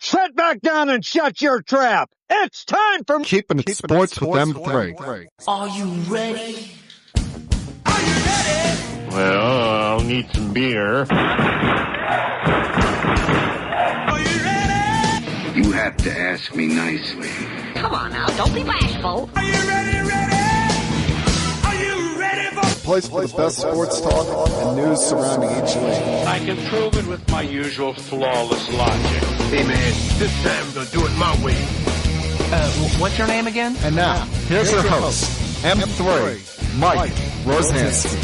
Sit back down and shut your trap. It's time for Keeping It Sports with M3. Are you ready? Are you ready? Well, I'll need some beer. Are you ready? You have to ask me nicely. Come on now, don't be bashful. Are you ready? Are you ready for Place for the best sports talk and news surrounding each league. I can prove it with my usual flawless logic. Hey, man, this time I'm gonna do it my way. What's your name again? And now, here's your host, M3, Mike Rosansky.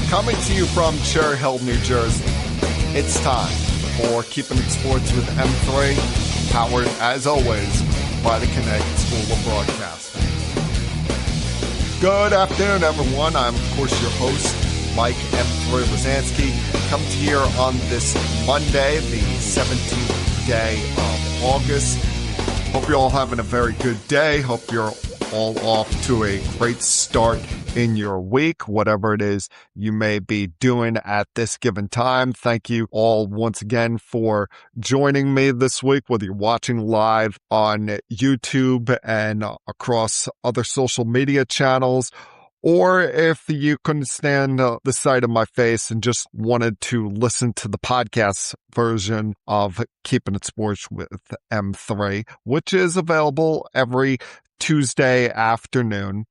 Coming to you from Cherry Hill, New Jersey. It's time for Keeping It Sports with M3, powered, as always, by the Connecticut School of Broadcasting. Good afternoon, everyone. I'm, of course, your host, Mike M3 Rosansky. Come to here on this Monday, the 17th day of August. Hope you're all having a very good day. Hope you're all off to a great start in your week, whatever it is you may be doing at this given time. Thank you all once again for joining me this week, whether you're watching live on YouTube and across other social media channels, or if you couldn't stand the sight of my face and just wanted to listen to the podcast version of Keeping It Sports with M3, which is available every Tuesday afternoon.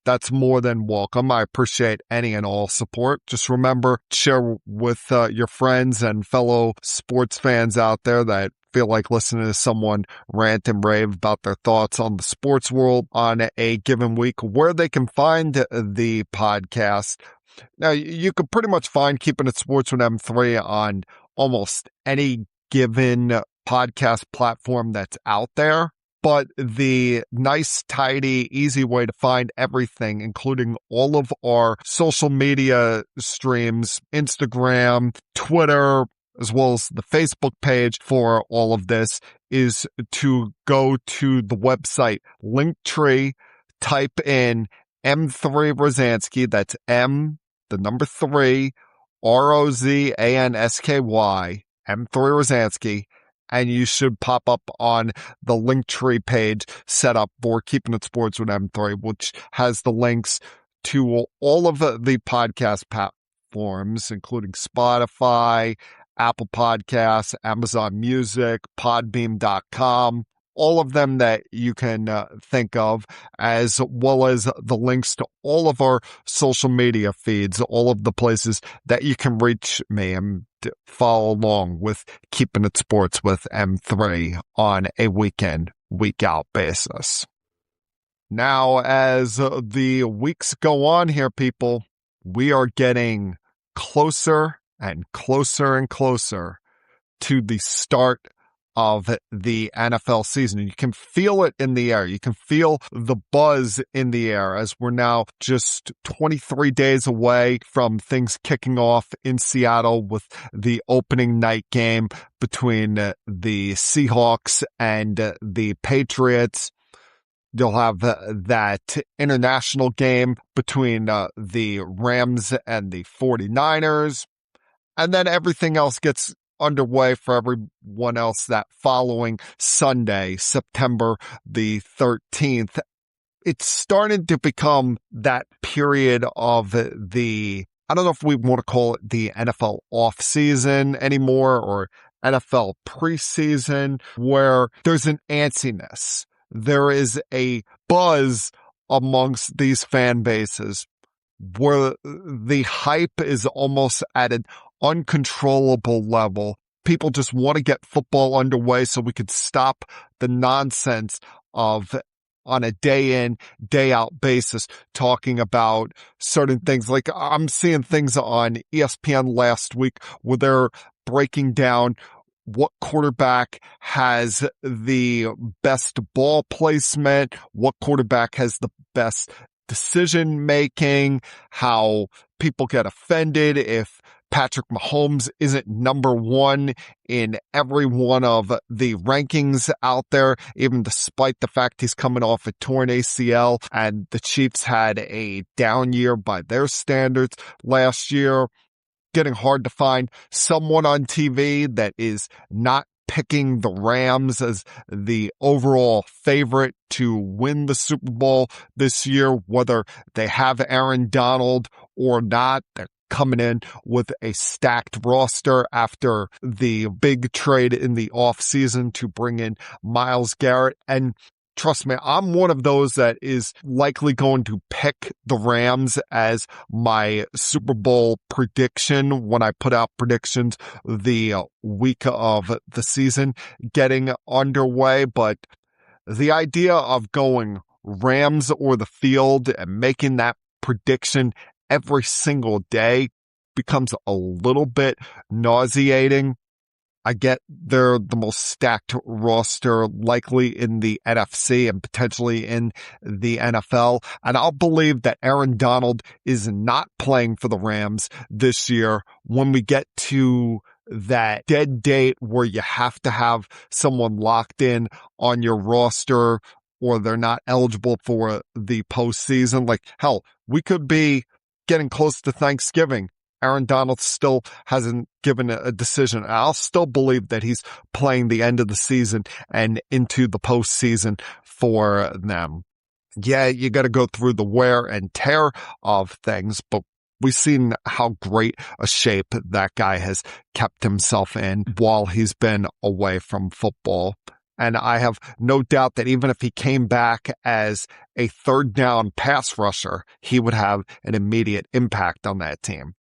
That's more than welcome. I appreciate any and all support. Just remember, share with your friends and fellow sports fans out there that feel like listening to someone rant and rave about their thoughts on the sports world on a given week, where they can find the podcast. Now, you can pretty much find Keeping It Sports with M3 on almost any given podcast platform that's out there. But the nice, tidy, easy way to find everything, including all of our social media streams, Instagram, Twitter, as well as the Facebook page for all of this, is to go to the website Linktree, type in M3 Rosansky, that's M, the number 3, Rozansky, M3 Rosansky, and you should pop up on the Linktree page set up for Keeping It Sports with M3, which has the links to all of the podcast platforms, including Spotify, Apple Podcasts, Amazon Music, Podbean.com, all of them that you can think of, as well as the links to all of our social media feeds, all of the places that you can reach me and follow along with Keeping It Sports with M3 on a weekend, week out basis. Now, as the weeks go on here, people, we are getting closer and closer and closer to the start of the NFL season. You can feel it in the air. You can feel the buzz in the air as we're now just 23 days away from things kicking off in Seattle with the opening night game between the Seahawks and the Patriots. You'll have that international game between the Rams and the 49ers. And then everything else gets underway for everyone else that following Sunday, September the 13th. It's starting to become that period of the, I don't know if we want to call it the NFL off season anymore or NFL preseason, where there's an antsiness. There is a buzz amongst these fan bases where the hype is almost at an uncontrollable level. People just want to get football underway so we could stop the nonsense of, on a day in, day out basis, talking about certain things. Like, I'm seeing things on ESPN last week where they're breaking down what quarterback has the best ball placement, what quarterback has the best decision making, how people get offended if Patrick Mahomes isn't number one in every one of the rankings out there, even despite the fact he's coming off a torn ACL and the Chiefs had a down year by their standards last year. getting hard to find someone on TV that is not picking the Rams as the overall favorite to win the Super Bowl this year, whether they have Aaron Donald or not. They're coming in with a stacked roster after the big trade in the offseason to bring in Myles Garrett. And trust me, I'm one of those that is likely going to pick the Rams as my Super Bowl prediction when I put out predictions the week of the season getting underway. But the idea of going Rams or the field and making that prediction every single day becomes a little bit nauseating. I get they're the most stacked roster likely in the NFC and potentially in the NFL. And I'll believe that Aaron Donald is not playing for the Rams this year when we get to that dead date where you have to have someone locked in on your roster or they're not eligible for the postseason. Like, hell, we could be getting close to Thanksgiving. Aaron Donald still hasn't given a decision. I'll still believe that he's playing the end of the season and into the postseason for them. Yeah, you got to go through the wear and tear of things, but we've seen how great a shape that guy has kept himself in while he's been away from football. And I have no doubt that even if he came back as a third down pass rusher, he would have an immediate impact on that team.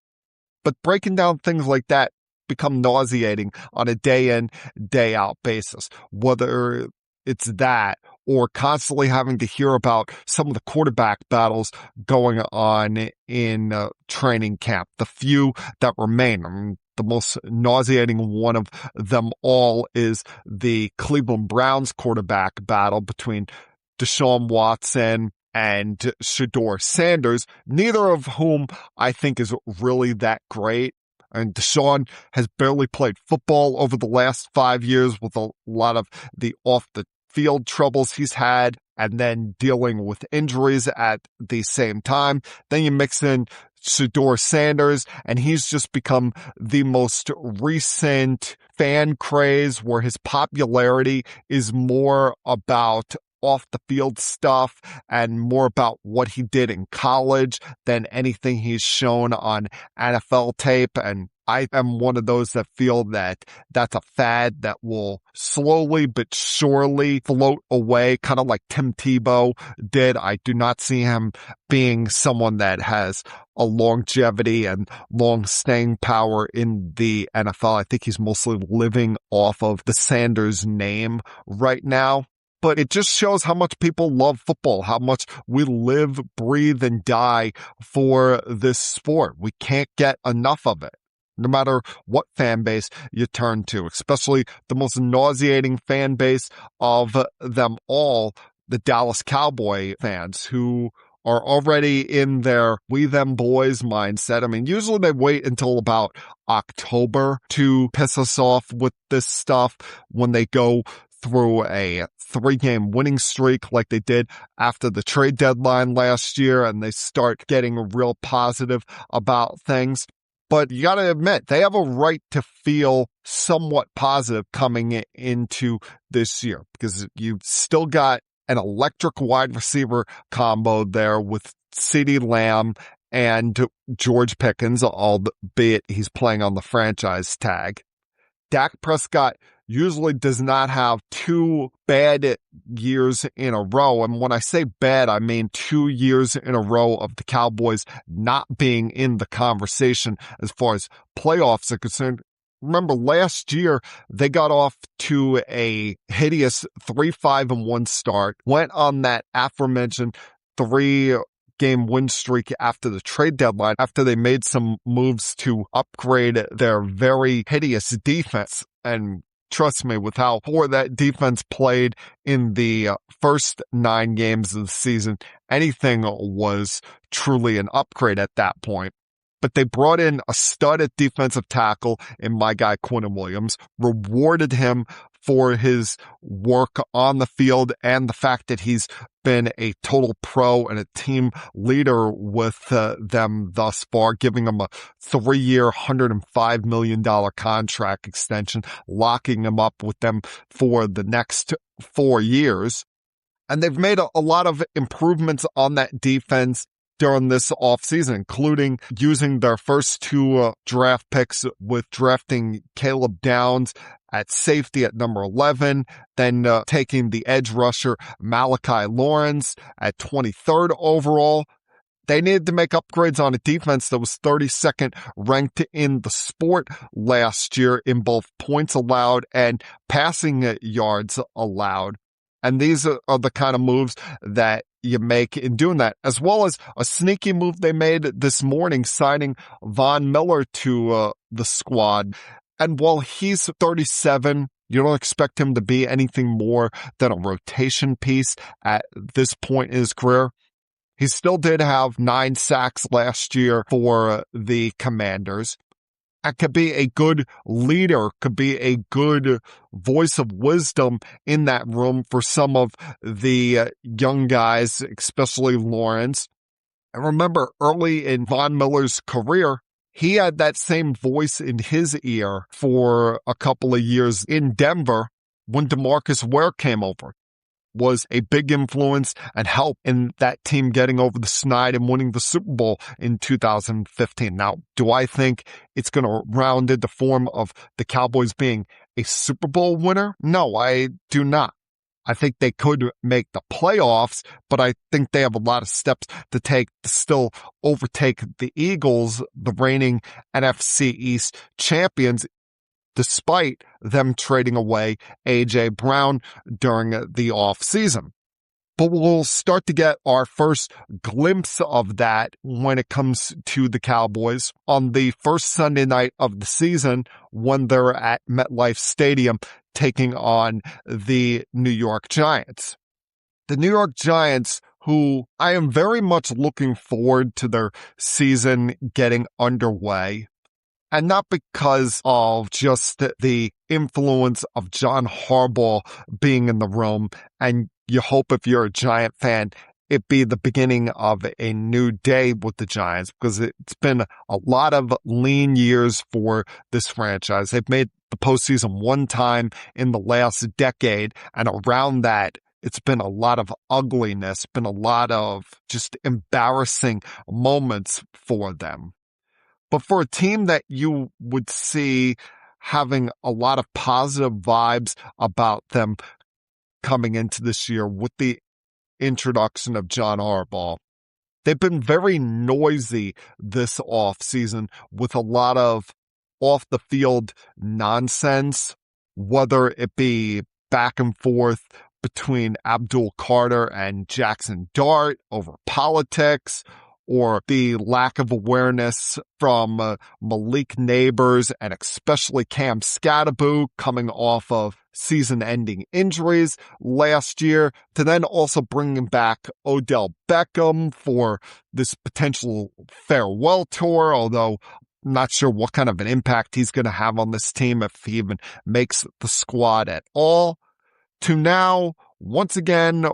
But breaking down things like that become nauseating on a day in, day out basis, whether it's that or constantly having to hear about some of the quarterback battles going on in training camp, the few that remain. I mean, the most nauseating one of them all is the Cleveland Browns quarterback battle between Deshaun Watson and Shedeur Sanders, neither of whom I think is really that great. And Deshaun has barely played football over the last 5 years with a lot of the off-the-field troubles he's had and then dealing with injuries at the same time. Then you mix in Shedeur Sanders, and he's just become the most recent fan craze where his popularity is more about off the field stuff and more about what he did in college than anything he's shown on NFL tape. And I am one of those that feel that that's a fad that will slowly but surely float away, kind of like Tim Tebow did. I do not see him being someone that has a longevity and long staying power in the NFL. I think he's mostly living off of the Sanders name right now. But it just shows how much people love football, how much we live, breathe, and die for this sport. We can't get enough of it, no matter what fan base you turn to, especially the most nauseating fan base of them all, the Dallas Cowboy fans who are already in their we them boys mindset. I mean, usually they wait until about October to piss us off with this stuff when they go through a 3-game winning streak like they did after the trade deadline last year, and they start getting real positive about things. But you got to admit, they have a right to feel somewhat positive coming into this year because you've still got an electric wide receiver combo there with CeeDee Lamb and George Pickens, albeit he's playing on the franchise tag. Dak Prescott usually does not have 2 bad years in a row. And when I say bad, I mean 2 years in a row of the Cowboys not being in the conversation as far as playoffs are concerned. Remember, last year, they got off to a hideous 3-5-1 start, went on that aforementioned 3-game win streak after the trade deadline, after they made some moves to upgrade their very hideous defense. And trust me, with how poor that defense played in the first 9 games of the season, anything was truly an upgrade at that point. But they brought in a stud at defensive tackle in my guy Quinton Williams, rewarded him for his work on the field and the fact that he's been a total pro and a team leader with them thus far, giving him a 3-year, $105 million contract extension, locking him up with them for the next 4 years. And they've made a lot of improvements on that defense during this offseason, including using their first 2 draft picks with drafting Caleb Downs at safety at number 11, then taking the edge rusher Malachi Lawrence at 23rd overall. They needed to make upgrades on a defense that was 32nd ranked in the sport last year in both points allowed and passing yards allowed. And these are the kind of moves that you make in doing that, as well as a sneaky move they made this morning, signing Von Miller to the squad. And while he's 37, you don't expect him to be anything more than a rotation piece at this point in his career. He still did have 9 sacks last year for the Commanders. And could be a good leader, could be a good voice of wisdom in that room for some of the young guys, especially Lawrence. And remember, early in Von Miller's career, he had that same voice in his ear for a couple of years in Denver when DeMarcus Ware came over. Was a big influence and help in that team getting over the snide and winning the Super Bowl in 2015. Now, do I think it's going to round into form of the Cowboys being a Super Bowl winner? No, I do not. I think they could make the playoffs, but I think they have a lot of steps to take to still overtake the Eagles, the reigning NFC East champions, despite them trading away A.J. Brown during the offseason. But we'll start to get our first glimpse of that when it comes to the Cowboys on the first Sunday night of the season when they're at MetLife Stadium taking on the New York Giants. The New York Giants, who I am very much looking forward to their season getting underway. And not because of just the influence of John Harbaugh being in the room. And you hope if you're a Giant fan, it be the beginning of a new day with the Giants, because it's been a lot of lean years for this franchise. They've made the postseason 1 time in the last decade. And around that, it's been a lot of ugliness, been a lot of just embarrassing moments for them. But for a team that you would see having a lot of positive vibes about them coming into this year with the introduction of John Harbaugh, they've been very noisy this offseason with a lot of off-the-field nonsense, whether it be back and forth between Abdul Carter and Jaxson Dart over politics, or the lack of awareness from Malik Neighbors and especially Cam Scatteraboo coming off of season-ending injuries last year, to then also bringing back Odell Beckham for this potential farewell tour, although I'm not sure what kind of an impact he's going to have on this team if he even makes the squad at all, to now, once again,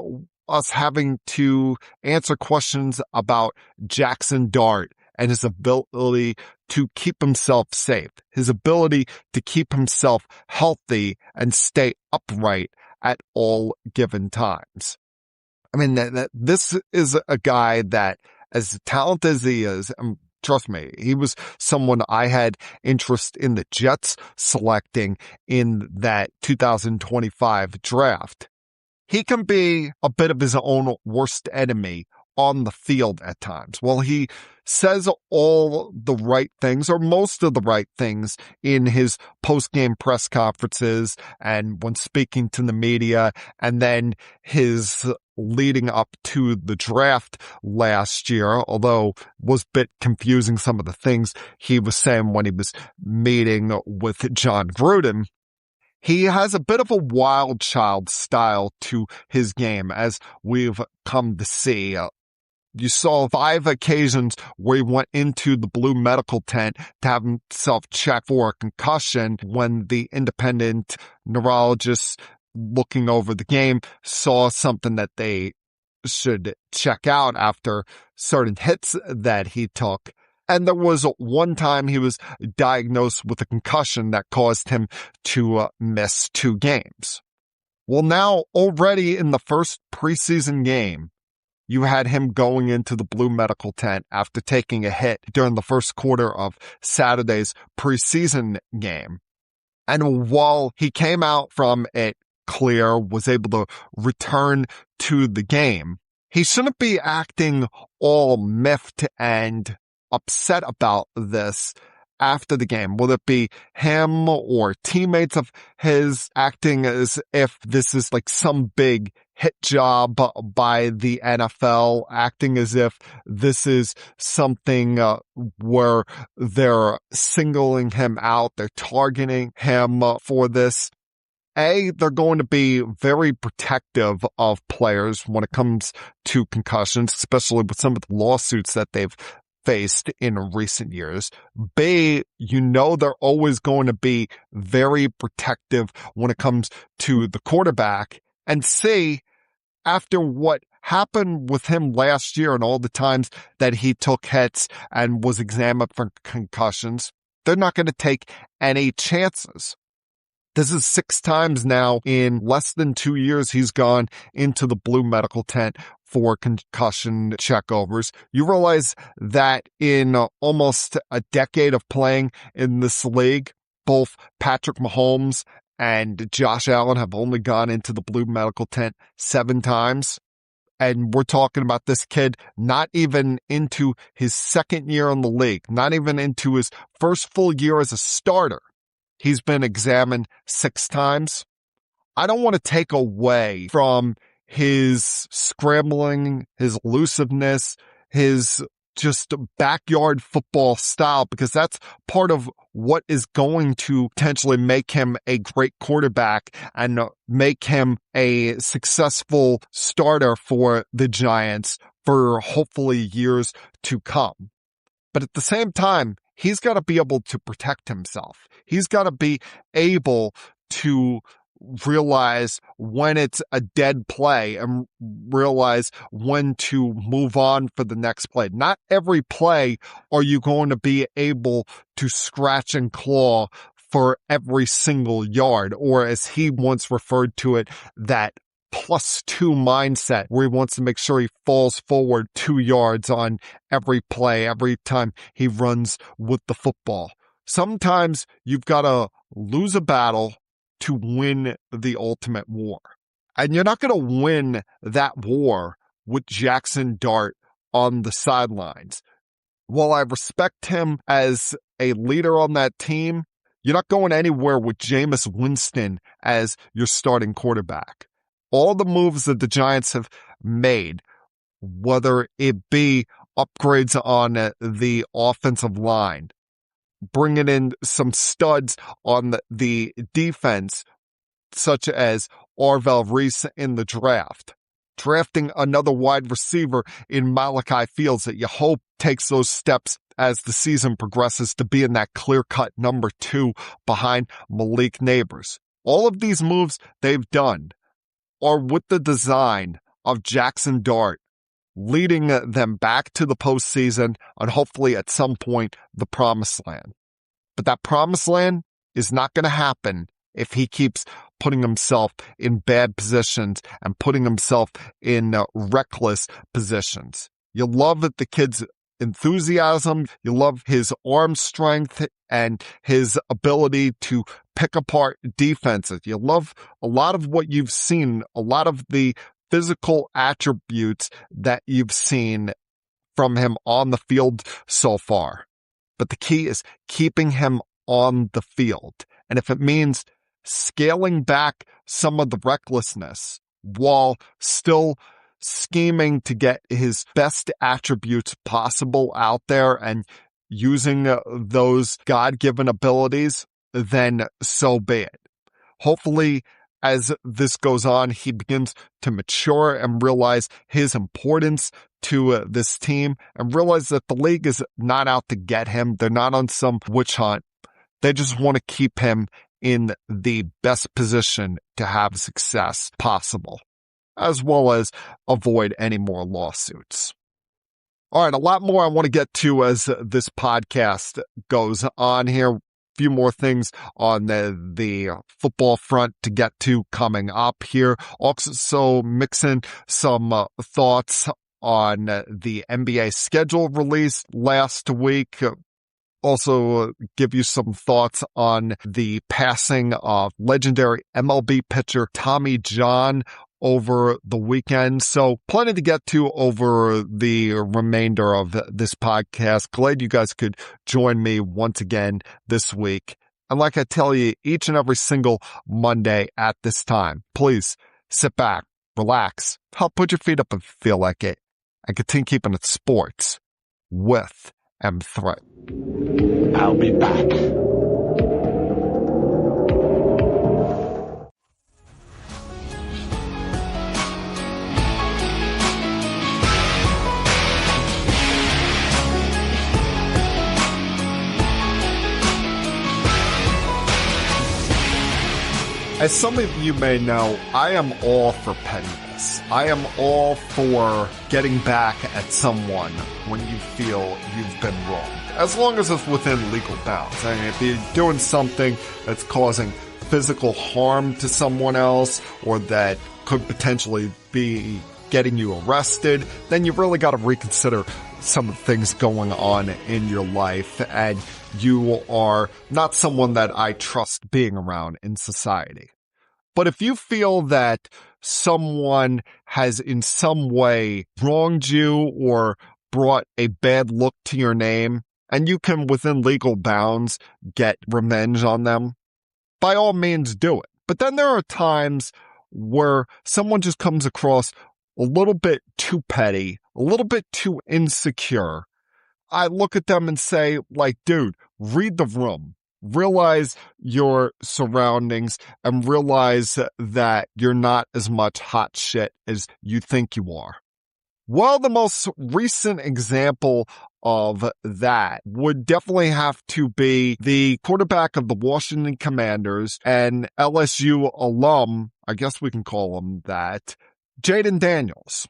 us having to answer questions about Jaxson Dart and his ability to keep himself safe, his ability to keep himself healthy and stay upright at all given times. I mean, this is a guy that, as talented as he is, trust me, he was someone I had interest in the Jets selecting in that 2025 draft. He can be a bit of his own worst enemy on the field at times. Well, he says all the right things, or most of the right things, in his post-game press conferences and when speaking to the media, and then his leading up to the draft last year, although was a bit confusing some of the things he was saying when he was meeting with John Gruden. He has a bit of a wild child style to his game, as we've come to see. You saw 5 occasions where he went into the blue medical tent to have himself checked for a concussion when the independent neurologist looking over the game saw something that they should check out after certain hits that he took. And there was one time he was diagnosed with a concussion that caused him to miss 2 games. Well, now already in the first preseason game, you had him going into the blue medical tent after taking a hit during the first quarter of Saturday's preseason game. And while he came out from it clear, was able to return to the game, he shouldn't be acting all miffed and upset about this after the game. Will it be him or teammates of his acting as if this is like some big hit job by the NFL, acting as if this is something where they're singling him out, they're targeting him for this? They're going to be very protective of players when it comes to concussions, especially with some of the lawsuits that they've faced in recent years. B, they're always going to be very protective when it comes to the quarterback. And C, after what happened with him last year and all the times that he took hits and was examined for concussions, they're not going to take any chances. This is 6 times now in less than 2 years he's gone into the blue medical tent for concussion checkovers. You realize that in almost a decade of playing in this league, both Patrick Mahomes and Josh Allen have only gone into the blue medical tent 7 times. And we're talking about this kid not even into his second year in the league, not even into his first full year as a starter. He's been examined 6 times. I don't want to take away from his scrambling, his elusiveness, his just backyard football style, because that's part of what is going to potentially make him a great quarterback and make him a successful starter for the Giants for hopefully years to come. But at the same time, he's got to be able to protect himself. He's got to be able to realize when it's a dead play and realize when to move on for the next play. Not every play are you going to be able to scratch and claw for every single yard, or as he once referred to it, that +2 mindset where he wants to make sure he falls forward 2 yards on every play, every time he runs with the football. Sometimes you've got to lose a battle to win the ultimate war. And you're not going to win that war with Jaxson Dart on the sidelines. While I respect him as a leader on that team, you're not going anywhere with Jameis Winston as your starting quarterback. All the moves that the Giants have made, whether it be upgrades on the offensive line, bringing in some studs on the defense, such as Arvell Reese in the draft, drafting another wide receiver in Malachi Fields that you hope takes those steps as the season progresses to be in that clear-cut number 2 behind Malik Neighbors. All of these moves they've done are with the design of Jaxson Dart leading them back to the postseason and hopefully at some point the promised land. But that promised land is not going to happen if he keeps putting himself in bad positions and putting himself in reckless positions. You love the kid's enthusiasm. You love his arm strength and his ability to pick apart defenses. You love a lot of what you've seen, a lot of the physical attributes that you've seen from him on the field so far. But the key is keeping him on the field. And if it means scaling back some of the recklessness while still scheming to get his best attributes possible out there and using those God-given abilities, then so be it. Hopefully, as this goes on, he begins to mature and realize his importance to this team and realize that the league is not out to get him. They're not on some witch hunt. They just want to keep him in the best position to have success possible, as well as avoid any more lawsuits. All right, a lot more I want to get to as this podcast goes on here. A few more things on the football front to get to coming up here. Also mixing some thoughts on the NBA schedule released last week. Also give you some thoughts on the passing of legendary MLB pitcher Tommy John over the weekend. So plenty to get to over the remainder of this podcast. Glad you guys could join me once again this week. And like I tell you each and every single Monday at this time, please sit back, relax, help put your feet up if you feel like it, and continue keeping it sports with M3. I'll be back. As some of you may know, I am all for pettiness. I am all for getting back at someone when you feel you've been wronged, as long as it's within legal bounds. I mean, if you're doing something that's causing physical harm to someone else or that could potentially be getting you arrested, then you've really got to reconsider some of the things going on in your life, and you are not someone that I trust being around in society. But if you feel that someone has in some way wronged you or brought a bad look to your name, and you can within legal bounds get revenge on them, by all means do it. But then there are times where someone just comes across a little bit too petty, a little bit too insecure. I look at them and say, like, dude, read the room. Realize your surroundings and realize that you're not as much hot shit as you think you are. Well, the most recent example of that would definitely have to be the quarterback of the Washington Commanders and LSU alum, I guess we can call him that, Jayden Daniels.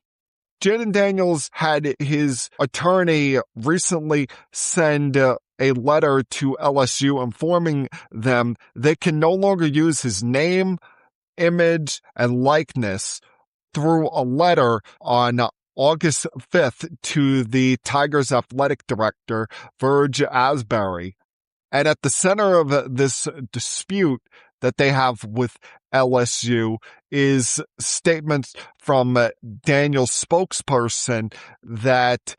Jayden Daniels had his attorney recently send a letter to LSU informing them they can no longer use his name, image, and likeness through a letter on August 5th to the Tigers athletic director, Verge Asbury. And at the center of this dispute that they have with LSU is statements from Daniel's spokesperson that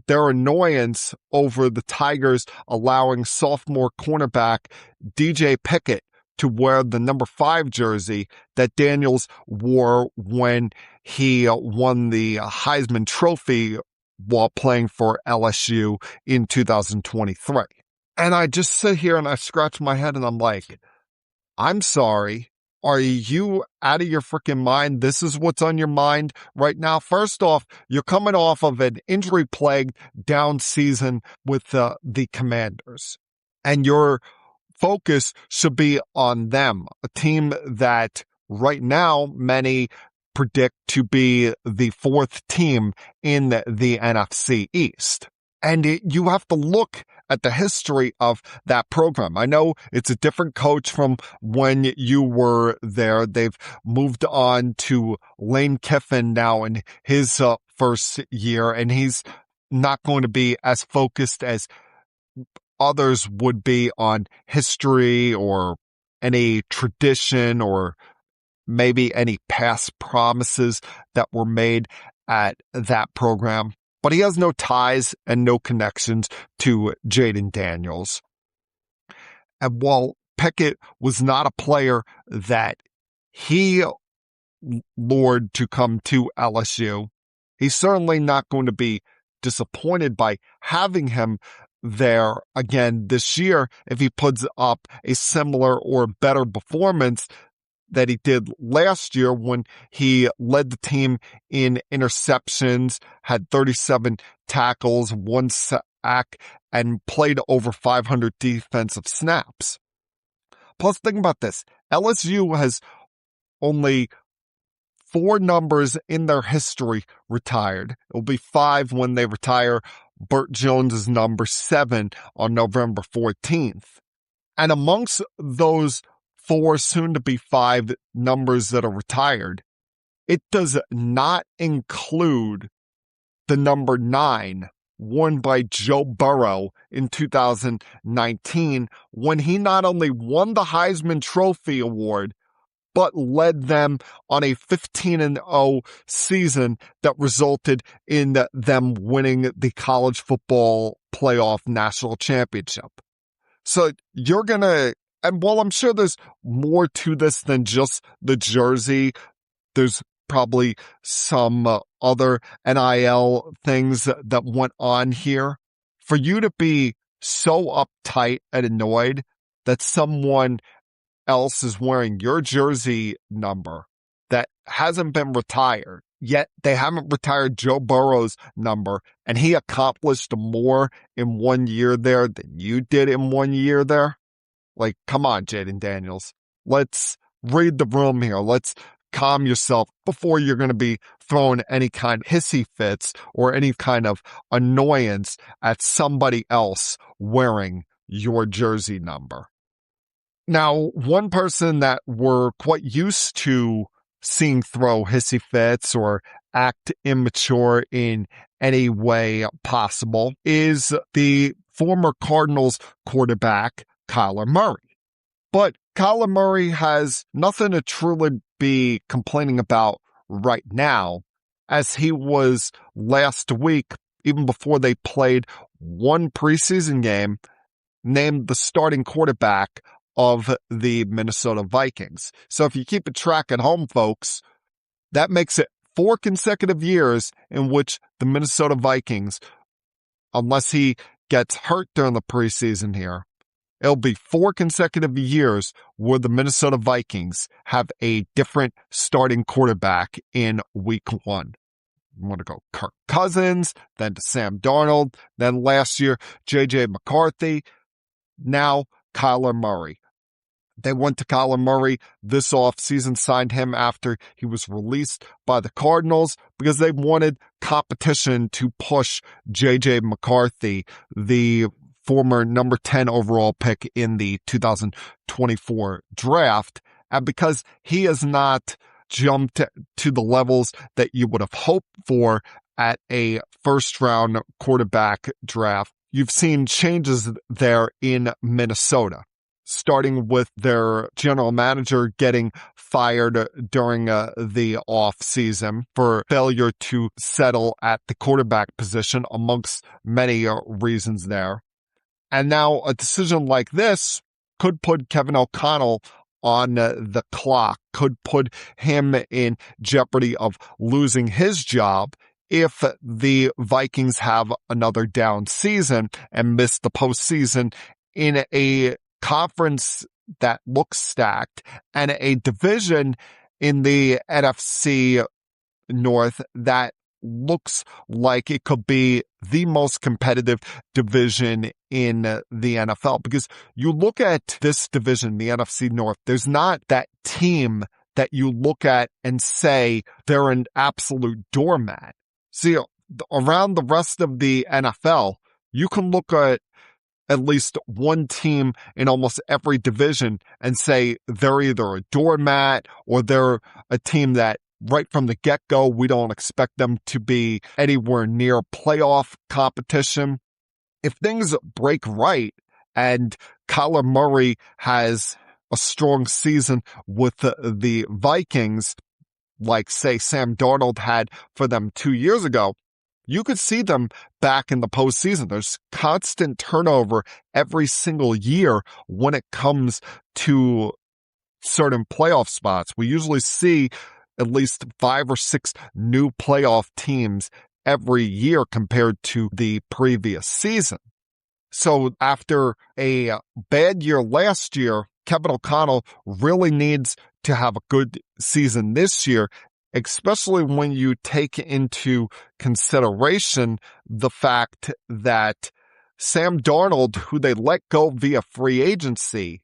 their annoyance over the Tigers allowing sophomore cornerback DJ Pickett to wear the number 5 jersey that Daniels wore when he won the Heisman Trophy while playing for LSU in 2023. And I just sit here and I scratch my head and I'm like, I'm sorry. Are you out of your freaking mind? This is what's on your mind right now. First off, you're coming off of an injury-plagued down season with the Commanders. And your focus should be on them, a team that right now many predict to be the 4th team in the NFC East. And you have to look at the history of that program. I know it's a different coach from when you were there. They've moved on to Lane Kiffin now in his first year, and he's not going to be as focused as others would be on history or any tradition or maybe any past promises that were made at that program. But he has no ties and no connections to Jayden Daniels. And while Pickett was not a player that he lured to come to LSU, he's certainly not going to be disappointed by having him there again this year if he puts up a similar or better performance that he did last year when he led the team in interceptions, had 37 tackles, 1 sack, and played over 500 defensive snaps. Plus, think about this. LSU has only 4 numbers in their history retired. It'll be 5 when they retire Burt Jones's number 7 on November 14th. And amongst those 4 soon-to-be 5 numbers that are retired, it does not include the number 9 worn by Joe Burrow in 2019 when he not only won the Heisman Trophy Award, but led them on a 15-0 season that resulted in them winning the college football playoff national championship. So you're going to, and while I'm sure there's more to this than just the jersey, there's probably some other NIL things that went on here. For you to be so uptight and annoyed that someone else is wearing your jersey number that hasn't been retired, yet they haven't retired Joe Burrow's number, and he accomplished more in 1 year there than you did in 1 year there. Like, come on, Jayden Daniels. Let's read the room here. Let's calm yourself before you're going to be throwing any kind of hissy fits or any kind of annoyance at somebody else wearing your jersey number. Now, one person that we're quite used to seeing throw hissy fits or act immature in any way possible is the former Cardinals quarterback, Kyler Murray. But Kyler Murray has nothing to truly be complaining about right now, as he was last week, even before they played one preseason game, named the starting quarterback of the Minnesota Vikings. So if you keep a track at home, folks, that makes it 4 consecutive years in which the Minnesota Vikings, unless he gets hurt during the preseason here, it'll be 4 consecutive years where the Minnesota Vikings have a different starting quarterback in week 1. You want to go Kirk Cousins, then to Sam Darnold, then last year, J.J. McCarthy, now Kyler Murray. They went to Kyler Murray this offseason, signed him after he was released by the Cardinals because they wanted competition to push J.J. McCarthy, the former number 10 overall pick in the 2024 draft, and because he has not jumped to the levels that you would have hoped for at a first-round quarterback draft, you've seen changes there in Minnesota, starting with their general manager getting fired during the offseason for failure to settle at the quarterback position, amongst many reasons there. And now a decision like this could put Kevin O'Connell on the clock, could put him in jeopardy of losing his job if the Vikings have another down season and miss the postseason in a conference that looks stacked and a division in the NFC North that looks like it could be the most competitive division in the NFL. Because you look at this division, the NFC North, there's not that team that you look at and say they're an absolute doormat. See, around the rest of the NFL, you can look at least one team in almost every division and say they're either a doormat or they're a team that right from the get-go, we don't expect them to be anywhere near playoff competition. If things break right and Kyler Murray has a strong season with the Vikings, like, say, Sam Darnold had for them 2 years ago, you could see them back in the postseason. There's constant turnover every single year when it comes to certain playoff spots. We usually see at least 5 or 6 new playoff teams every year compared to the previous season. So after a bad year last year, Kevin O'Connell really needs to have a good season this year, especially when you take into consideration the fact that Sam Darnold, who they let go via free agency,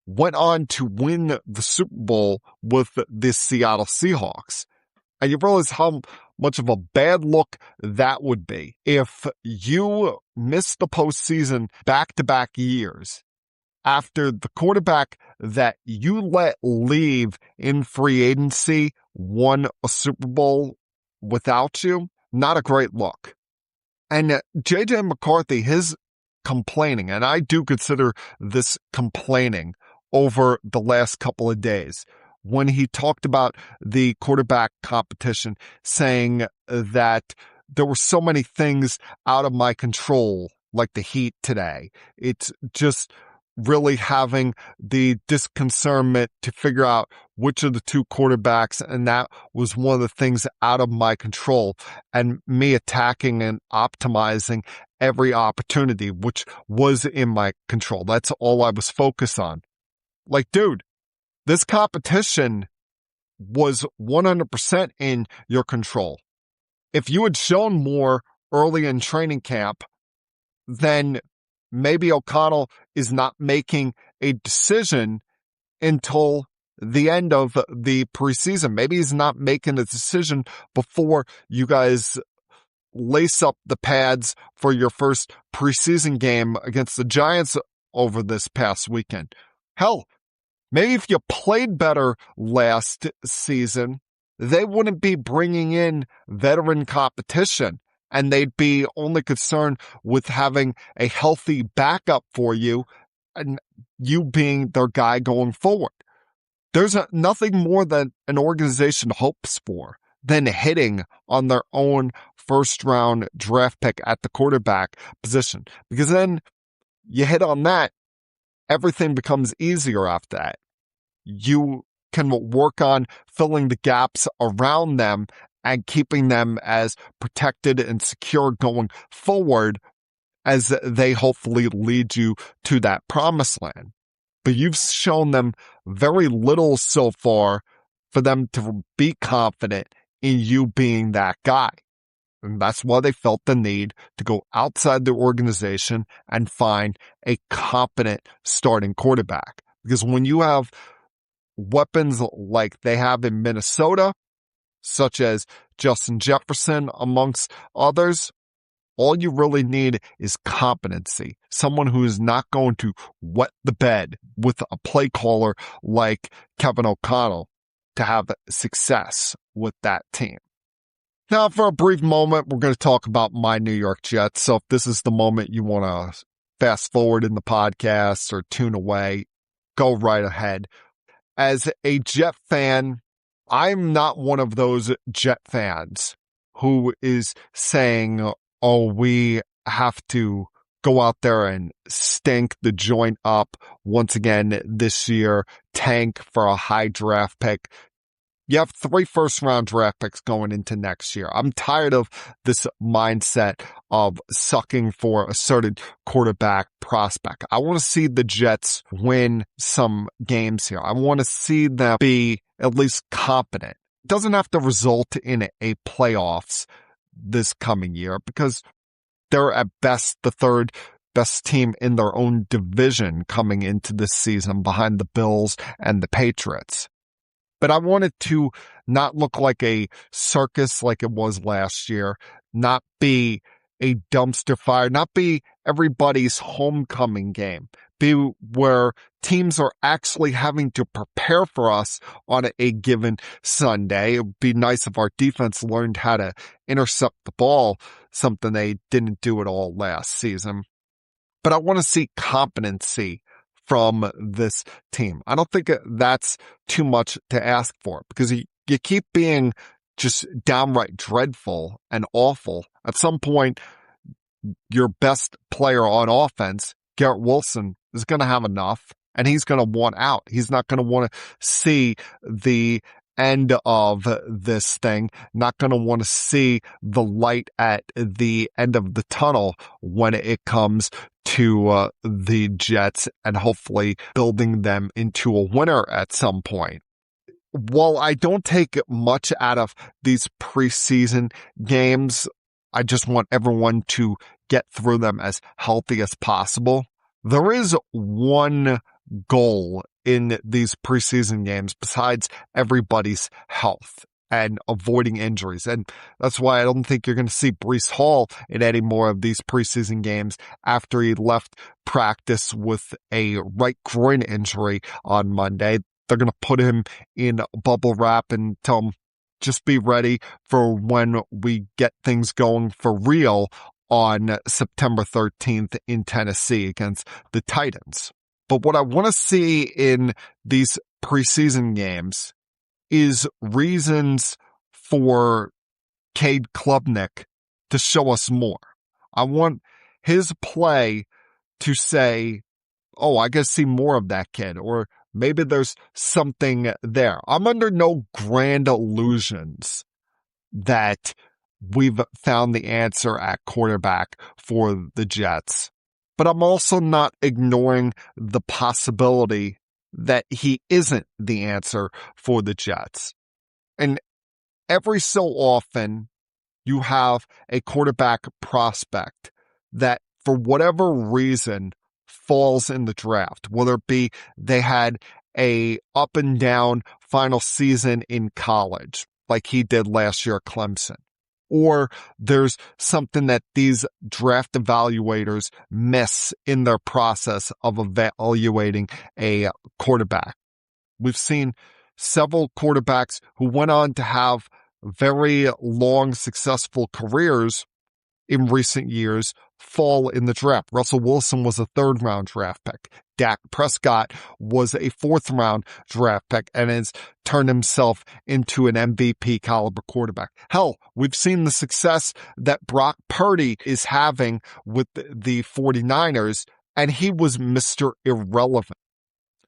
went on to win the Super Bowl with the Seattle Seahawks. And you realize how much of a bad look that would be if you miss the postseason back-to-back years after the quarterback that you let leave in free agency won a Super Bowl without you. Not a great look. And J.J. McCarthy, his complaining, and I do consider this complaining over the last couple of days, when he talked about the quarterback competition, saying that there were so many things out of my control, like the heat today. It's just really having the disconcernment to figure out which of the two quarterbacks, and that was one of the things out of my control, and me attacking and optimizing every opportunity, which was in my control. That's all I was focused on. Like, dude, this competition was 100% in your control. If you had shown more early in training camp, then maybe O'Connell is not making a decision until the end of the preseason. Maybe he's not making a decision before you guys lace up the pads for your first preseason game against the Giants over this past weekend. Hell, maybe if you played better last season, they wouldn't be bringing in veteran competition, and they'd be only concerned with having a healthy backup for you and you being their guy going forward. There's nothing more that an organization hopes for than hitting on their own first-round draft pick at the quarterback position, because then you hit on that, everything becomes easier after that. You can work on filling the gaps around them and keeping them as protected and secure going forward as they hopefully lead you to that promised land. But you've shown them very little so far for them to be confident in you being that guy. And that's why they felt the need to go outside the organization and find a competent starting quarterback. Because when you have weapons like they have in Minnesota, such as Justin Jefferson, amongst others, all you really need is competency. Someone who is not going to wet the bed with a play caller like Kevin O'Connell to have success with that team. Now, for a brief moment, we're going to talk about my New York Jets. So if this is the moment you want to fast forward in the podcast or tune away, go right ahead. As a Jet fan, I'm not one of those Jet fans who is saying, oh, we have to go out there and stink the joint up once again this year, tank for a high draft pick. You have 3 first-round draft picks going into next year. I'm tired of this mindset of sucking for a certain quarterback prospect. I want to see the Jets win some games here. I want to see them be at least competent. It doesn't have to result in a playoffs this coming year because they're at best the third best team in their own division coming into this season behind the Bills and the Patriots. But I want it to not look like a circus like it was last year, not be a dumpster fire, not be everybody's homecoming game, be where teams are actually having to prepare for us on a given Sunday. It would be nice if our defense learned how to intercept the ball, something they didn't do at all last season. But I want to see competency from this team. I don't think that's too much to ask for because you keep being just downright dreadful and awful. At some point, your best player on offense, Garrett Wilson, is going to have enough and he's going to want out. He's not going to want to see the end of this thing, not going to want to see the light at the end of the tunnel when it comes to the Jets and hopefully building them into a winner at some point. while I don't take much out of these preseason games, I just want everyone to get through them as healthy as possible. There is one goal in these preseason games besides everybody's health and avoiding injuries. And that's why I don't think you're going to see Breece Hall in any more of these preseason games after he left practice with a right groin injury on Monday. They're going to put him in bubble wrap and tell him, just be ready for when we get things going for real on September 13th in Tennessee against the Titans. But what I want to see in these preseason games is reasons for Cade Klubnik to show us more. I want his play to say, oh, I gotta see more of that kid, or maybe there's something there. I'm under no grand illusions that we've found the answer at quarterback for the Jets, but I'm also not ignoring the possibility that he isn't the answer for the Jets. And every so often, you have a quarterback prospect that, for whatever reason, falls in the draft, whether it be they had a up and down final season in college, like he did last year at Clemson, or there's something that these draft evaluators miss in their process of evaluating a quarterback. We've seen several quarterbacks who went on to have very long, successful careers in recent years fall in the draft. Russell Wilson was a 3rd-round draft pick. Dak Prescott was a 4th-round draft pick and has turned himself into an MVP caliber quarterback. Hell, we've seen the success that Brock Purdy is having with the 49ers, and he was Mr. Irrelevant.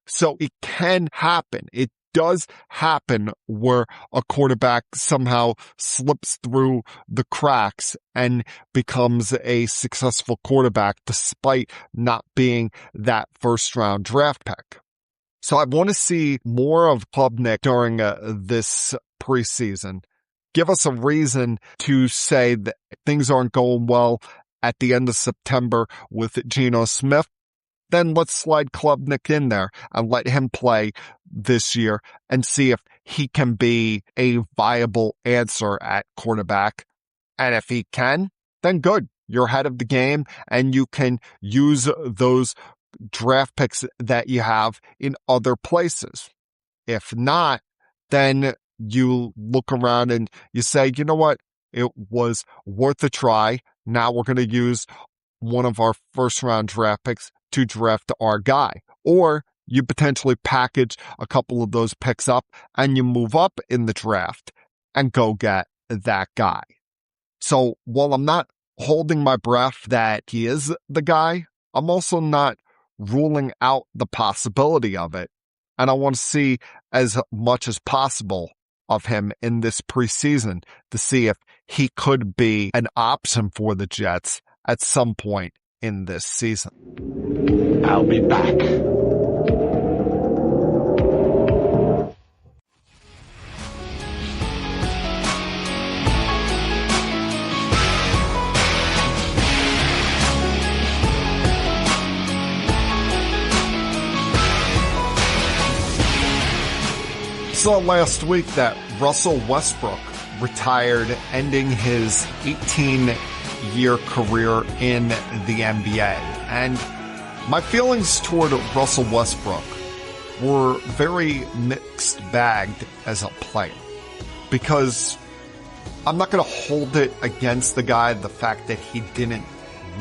So it can happen. It does happen where a quarterback somehow slips through the cracks and becomes a successful quarterback despite not being that 1st-round draft pick. So I want to see more of Klubnik during this preseason. Give us a reason to say that things aren't going well at the end of September with Geno Smith. Then let's slide Klubnik in there and let him play this year and see if he can be a viable answer at quarterback. And if he can, then good. You're ahead of the game and you can use those draft picks that you have in other places. If not, then you look around and you say, you know what? It was worth a try. Now we're going to use one of our 1st-round draft picks to draft our guy. Or you potentially package a couple of those picks up and you move up in the draft and go get that guy. So while I'm not holding my breath that he is the guy, I'm also not ruling out the possibility of it. And I want to see as much as possible of him in this preseason to see if he could be an option for the Jets at some point in this season. I'll be back. Saw last week that Russell Westbrook retired, ending his 18-year career in the NBA. And my feelings toward Russell Westbrook were very mixed bagged as a player, because I'm not going to hold it against the guy, the fact that he didn't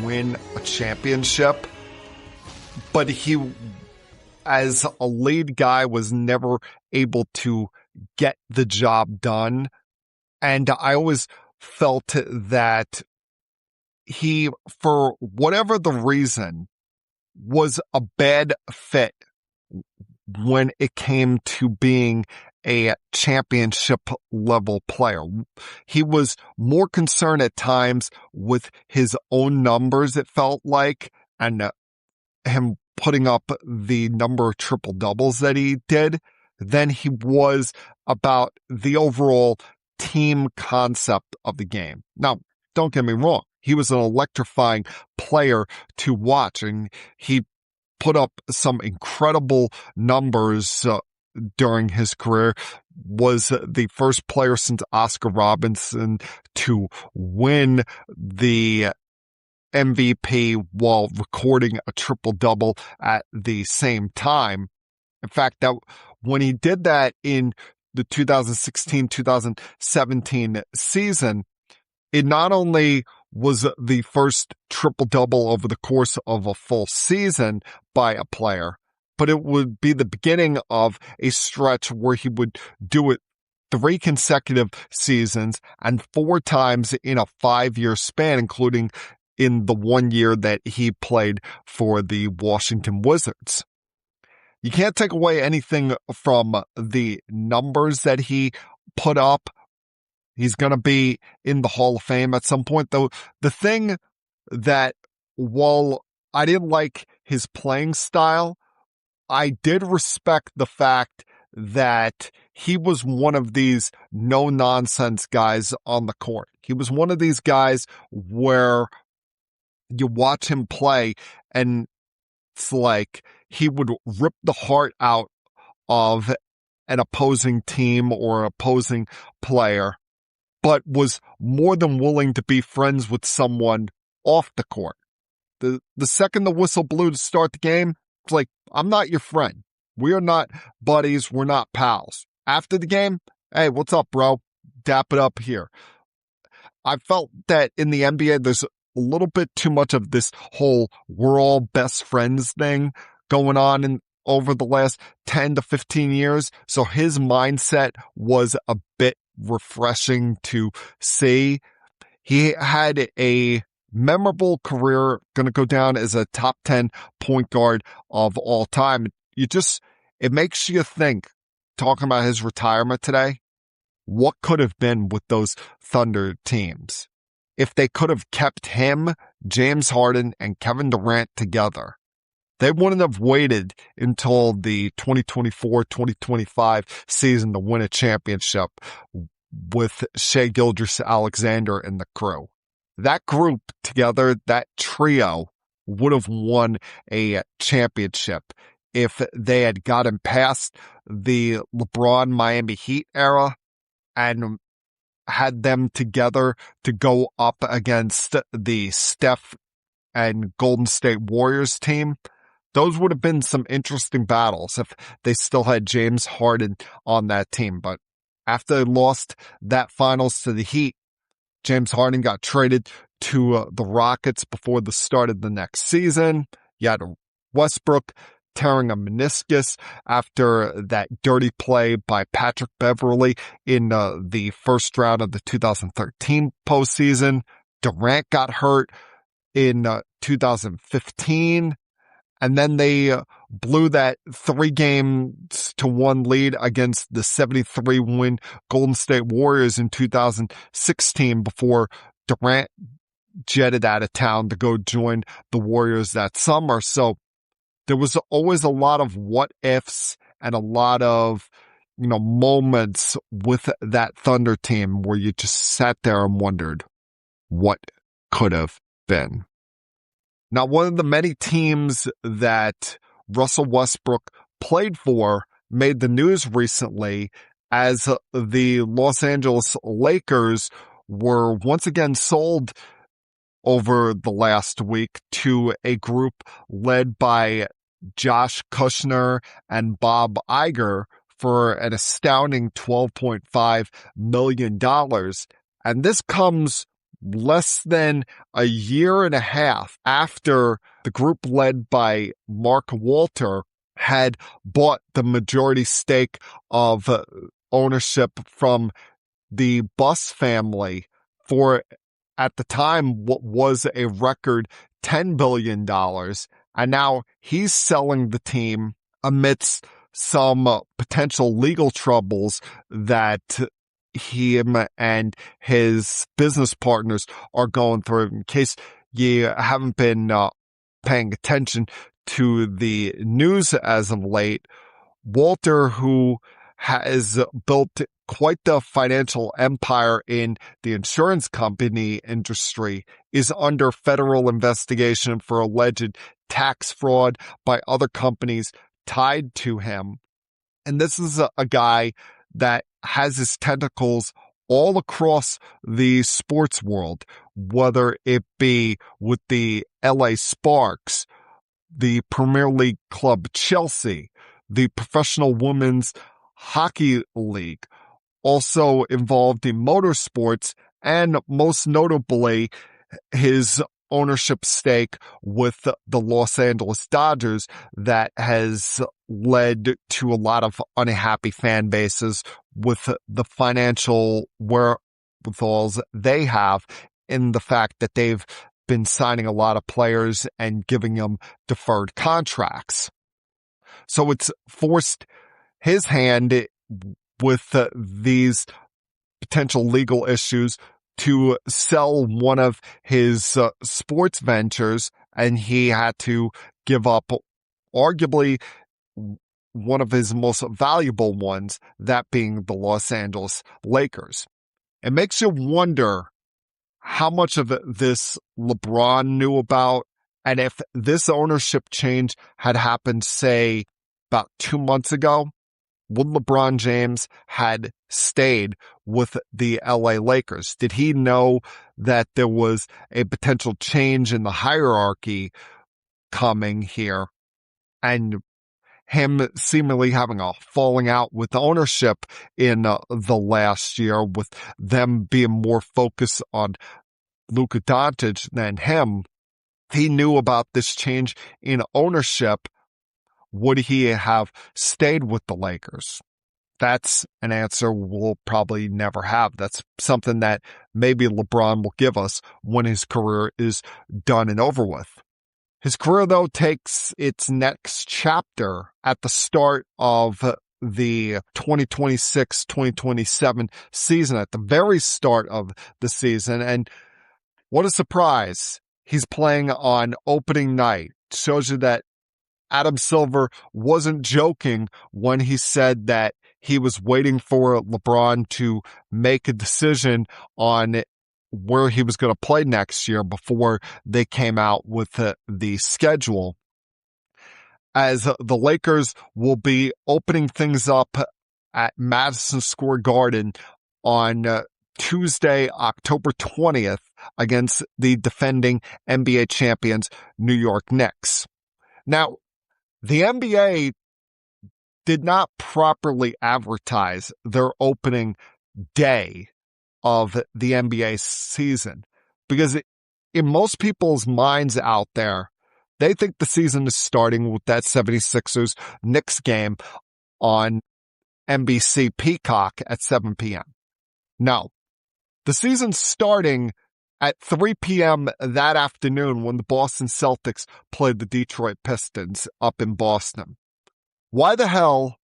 win a championship, but he, as a lead guy, was never able to get the job done. And I always felt that he, for whatever the reason, was a bad fit when it came to being a championship level player. He was more concerned at times with his own numbers, it felt like, and him putting up the number of triple doubles that he did, than he was about the overall team concept of the game. Now, don't get me wrong. He was an electrifying player to watch, and he put up some incredible numbers during his career. Was the first player since Oscar Robertson to win the MVP while recording a triple-double at the same time. In fact, that when he did that in the 2016-2017 season, it not only was the first triple-double over the course of a full season by a player, but it would be the beginning of a stretch where he would do it 3 consecutive seasons and 4 times in a 5-year span, including in the 1 year that he played for the Washington Wizards. You can't take away anything from the numbers that he put up. He's going to be in the Hall of Fame at some point, though. The thing that, while I didn't like his playing style, I did respect the fact that he was one of these no-nonsense guys on the court. He was one of these guys where you watch him play and it's like he would rip the heart out of an opposing team or opposing player, but was more than willing to be friends with someone off the court. The second the whistle blew to start the game, it's like, I'm not your friend. We are not buddies. We're not pals. After the game, hey, what's up, bro? Dap it up here. I felt that in the NBA, there's a little bit too much of this whole we're all best friends thing going on over the last 10 to 15 years. So his mindset was a bit refreshing to see. He had a memorable career, going to go down as a top 10 point guard of all time. It makes you think, talking about his retirement today, what could have been with those Thunder teams if they could have kept him, James Harden, and Kevin Durant together. They wouldn't have waited until the 2024-2025 season to win a championship with Shai Gilgeous-Alexander and the crew. That group together, that trio, would have won a championship if they had gotten past the LeBron Miami Heat era and had them together to go up against the Steph and Golden State Warriors team. Those would have been some interesting battles if they still had James Harden on that team. But after they lost that finals to the Heat, James Harden got traded to the Rockets before the start of the next season. You had Westbrook tearing a meniscus after that dirty play by Patrick Beverley in the first round of the 2013 postseason. Durant got hurt in 2015. And then they blew that 3-1 lead against the 73-win Golden State Warriors in 2016 before Durant jetted out of town to go join the Warriors that summer. So there was always a lot of what ifs and a lot of, moments with that Thunder team where you just sat there and wondered what could have been. Now, one of the many teams that Russell Westbrook played for made the news recently as the Los Angeles Lakers were once again sold over the last week to a group led by Josh Kushner and Bob Iger for an astounding $12.5 million. And this comes less than a year and a half after the group led by Mark Walter had bought the majority stake of ownership from the Buss family for, at the time, what was a record $10 billion. And now he's selling the team amidst some potential legal troubles that him and his business partners are going through. In case you haven't been paying attention to the news as of late, Walter, who has built quite the financial empire in the insurance company industry, is under federal investigation for alleged tax fraud by other companies tied to him. And this is a guy that has his tentacles all across the sports world, whether it be with the LA Sparks, the Premier League club Chelsea, the Professional Women's Hockey League, also involved in motorsports, and most notably, his ownership stake with the Los Angeles Dodgers that has led to a lot of unhappy fan bases with the financial wherewithals they have, in the fact that they've been signing a lot of players and giving them deferred contracts. So it's forced his hand with these potential legal issues to sell one of his sports ventures, and he had to give up arguably one of his most valuable ones, that being the Los Angeles Lakers. It makes you wonder how much of this LeBron knew about, and if this ownership change had happened, say, about 2 months ago, would LeBron James had stayed with the LA Lakers? Did he know that there was a potential change in the hierarchy coming here, and him seemingly having a falling out with ownership in the last year, with them being more focused on Luka Doncic than him? He knew about this change in ownership. Would he have stayed with the Lakers? That's an answer we'll probably never have. That's something that maybe LeBron will give us when his career is done and over with. His career, though, takes its next chapter at the start of the 2026-2027 season, at the very start of the season. And what a surprise. He's playing on opening night. Shows you that Adam Silver wasn't joking when he said that he was waiting for LeBron to make a decision on where he was going to play next year before they came out with the schedule, as the Lakers will be opening things up at Madison Square Garden on Tuesday, October 20th, against the defending NBA champions, New York Knicks. Now, the NBA did not properly advertise their opening day of the NBA season, because in most people's minds out there, they think the season is starting with that 76ers Knicks game on NBC Peacock at 7 p.m. No, the season's starting at 3 p.m. that afternoon when the Boston Celtics played the Detroit Pistons up in Boston. Why the hell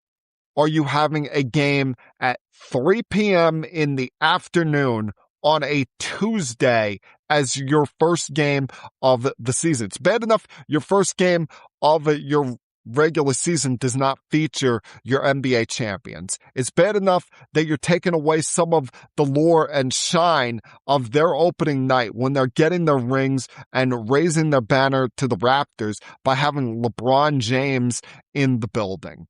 are you having a game at 3 p.m. in the afternoon on a Tuesday as your first game of the season? It's bad enough your first game of your regular season does not feature your NBA champions. It's bad enough that you're taking away some of the lure and shine of their opening night when they're getting their rings and raising their banner to the Raptors by having LeBron James in the building.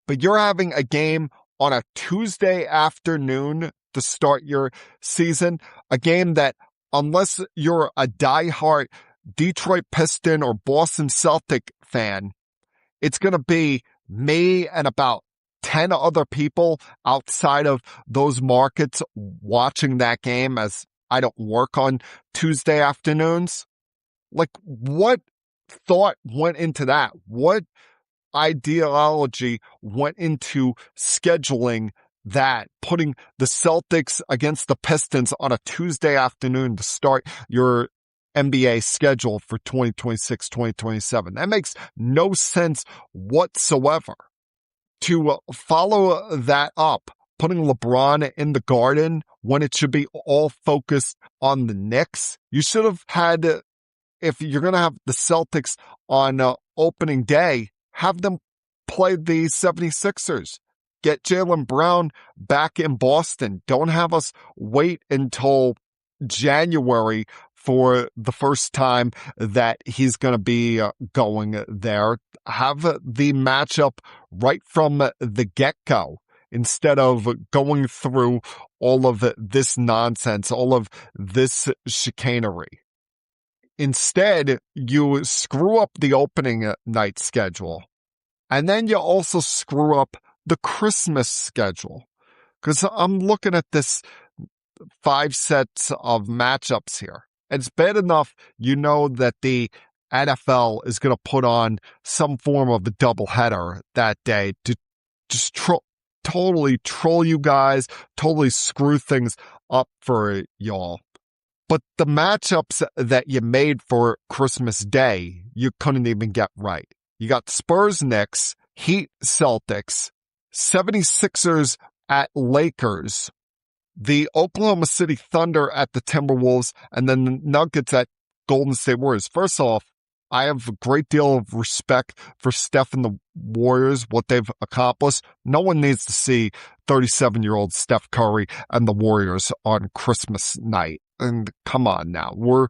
But you're having a game on a Tuesday afternoon to start your season, a game that, unless you're a diehard Detroit Piston or Boston Celtic fan, it's going to be me and about 10 other people outside of those markets watching that game, as I don't work on Tuesday afternoons. Like, what thought went into that? What ideology went into scheduling that, putting the Celtics against the Pistons on a Tuesday afternoon to start your NBA schedule for 2026-2027? That makes no sense whatsoever. To follow that up, putting LeBron in the Garden when it should be all focused on the Knicks, you should have had, if you're going to have the Celtics on opening day, have them play the 76ers. Get Jaylen Brown back in Boston. Don't have us wait until January for the first time that he's going to be going there. Have the matchup right from the get-go instead of going through all of this nonsense, all of this chicanery. Instead, you screw up the opening night schedule, and then you also screw up the Christmas schedule. Because I'm looking at this 5 sets of matchups here. It's bad enough you know that the NFL is going to put on some form of a doubleheader that day to just totally troll you guys, totally screw things up for y'all. But the matchups that you made for Christmas Day, you couldn't even get right. You got Spurs Knicks, Heat Celtics, 76ers at Lakers, the Oklahoma City Thunder at the Timberwolves, and then the Nuggets at Golden State Warriors. First off, I have a great deal of respect for Steph and the Warriors, what they've accomplished. No one needs to see 37-year-old Steph Curry and the Warriors on Christmas night. And come on now, we're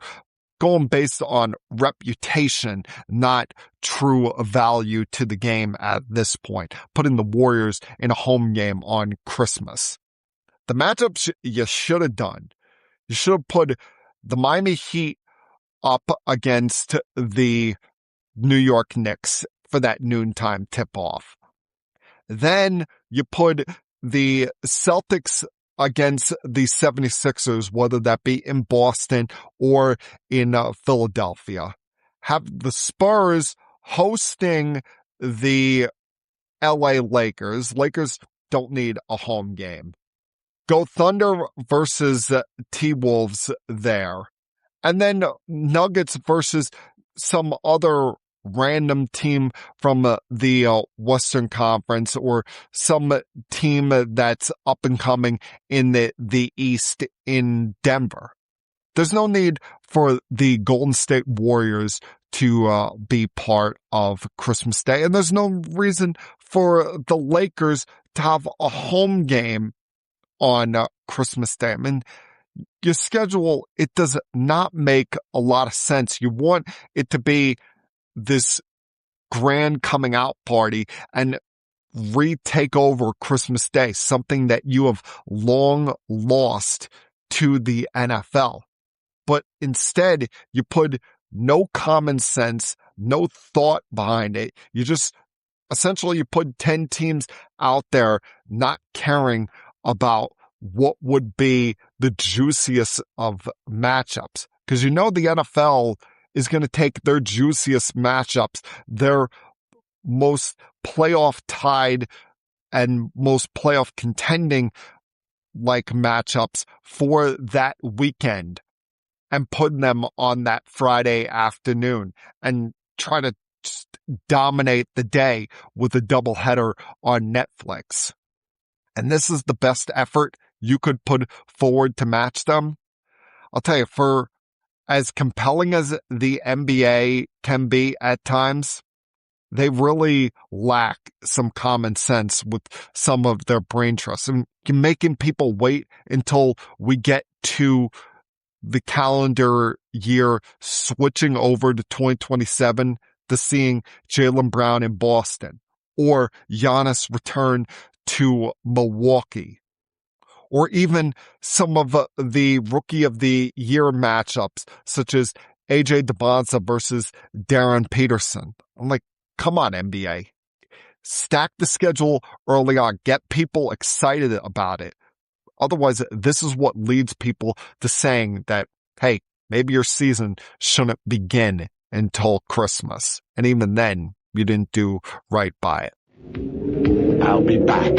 going based on reputation, not true value to the game at this point. Putting the Warriors in a home game on Christmas. The matchups you should have done. You should have put the Miami Heat up against the New York Knicks for that noontime tip-off. Then you put the Celtics against the 76ers, whether that be in Boston or in Philadelphia. Have the Spurs hosting the LA Lakers. Lakers don't need a home game. Go Thunder versus T-Wolves there. And then Nuggets versus some other random team from the Western Conference or some team that's up and coming in the East in Denver. There's no need for the Golden State Warriors to be part of Christmas Day. And there's no reason for the Lakers to have a home game on Christmas Day. I mean, your schedule, it does not make a lot of sense. You want it to be this grand coming out party and retake over Christmas Day, something that you have long lost to the NFL. But instead, you put no common sense, no thought behind it. You just essentially you put 10 teams out there not caring about what would be the juiciest of matchups. Because you know the NFL is going to take their juiciest matchups, their most playoff tied and most playoff contending like matchups for that weekend and put them on that Friday afternoon and try to just dominate the day with a doubleheader on Netflix. And this is the best effort you could put forward to match them. I'll tell you, for as compelling as the NBA can be at times, they really lack some common sense with some of their brain trust. And making people wait until we get to the calendar year switching over to 2027 to seeing Jaylen Brown in Boston or Giannis return to Milwaukee. Or even some of the Rookie of the Year matchups, such as AJ DeBonza versus Darren Peterson. I'm like, come on, NBA. Stack the schedule early on. Get people excited about it. Otherwise, this is what leads people to saying that, hey, maybe your season shouldn't begin until Christmas. And even then, you didn't do right by it. I'll be back.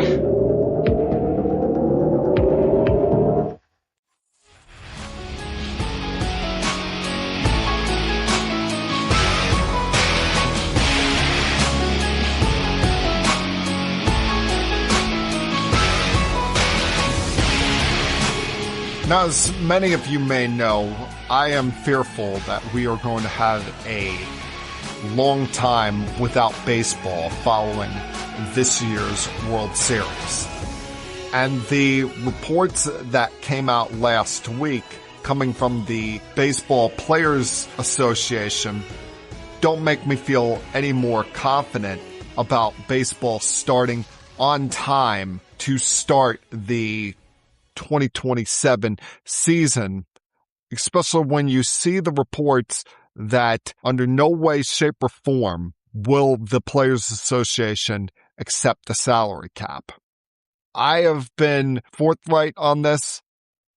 Now, as many of you may know, I am fearful that we are going to have a long time without baseball following this year's World Series. And the reports that came out last week coming from the Baseball Players Association don't make me feel any more confident about baseball starting on time to start the 2027 season, especially when you see the reports that under no way, shape, or form will the Players Association accept the salary cap. I have been forthright on this.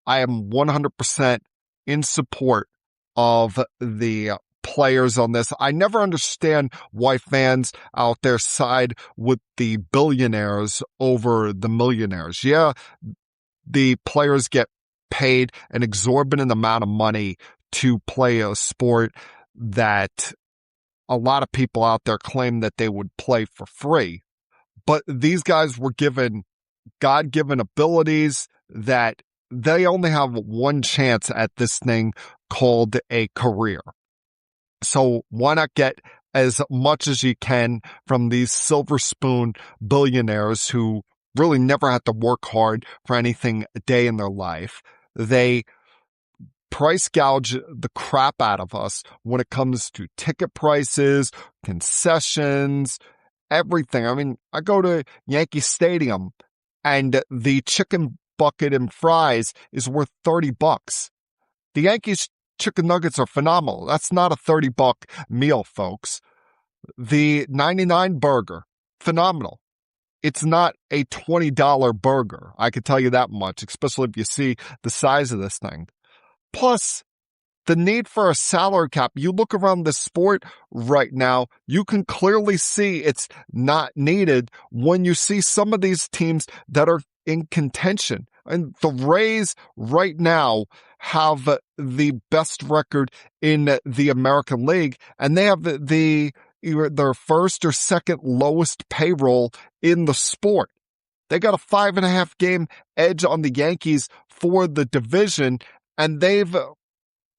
I am 100% in support of the players on this. I never understand why fans out there side with the billionaires over the millionaires. Yeah, the players get paid an exorbitant amount of money to play a sport that a lot of people out there claim that they would play for free. But these guys were given God-given abilities that they only have one chance at this thing called a career. So why not get as much as you can from these silver spoon billionaires who really never had to work hard for anything a day in their life? They price gouge the crap out of us when it comes to ticket prices, concessions, everything. I mean, I go to Yankee Stadium and the chicken bucket and fries is worth $30. The Yankees chicken nuggets are phenomenal. That's not a $30 meal, folks. The 99 burger, phenomenal. It's not a $20 burger. I can tell you that much, especially if you see the size of this thing. Plus, the need for a salary cap. You look around the sport right now, you can clearly see it's not needed when you see some of these teams that are in contention. And the Rays right now have the best record in the American League, and they have either their first or second lowest payroll in the sport. They got a 5.5 game edge on the Yankees for the division, and they've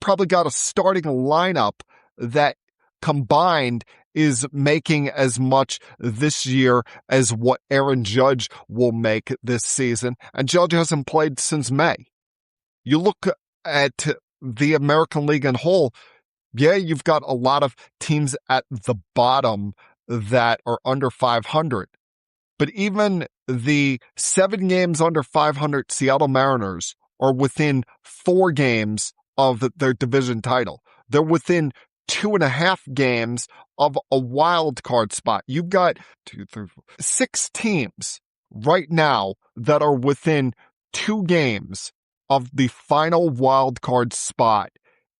probably got a starting lineup that combined is making as much this year as what Aaron Judge will make this season. And Judge hasn't played since May. You look at the American League in whole, yeah, you've got a lot of teams at the bottom that are under 500. But even the 7 games under 500 Seattle Mariners are within 4 games of their division title. They're within 2.5 games of a wild card spot. You've got 6 teams right now that are within 2 games of the final wild card spot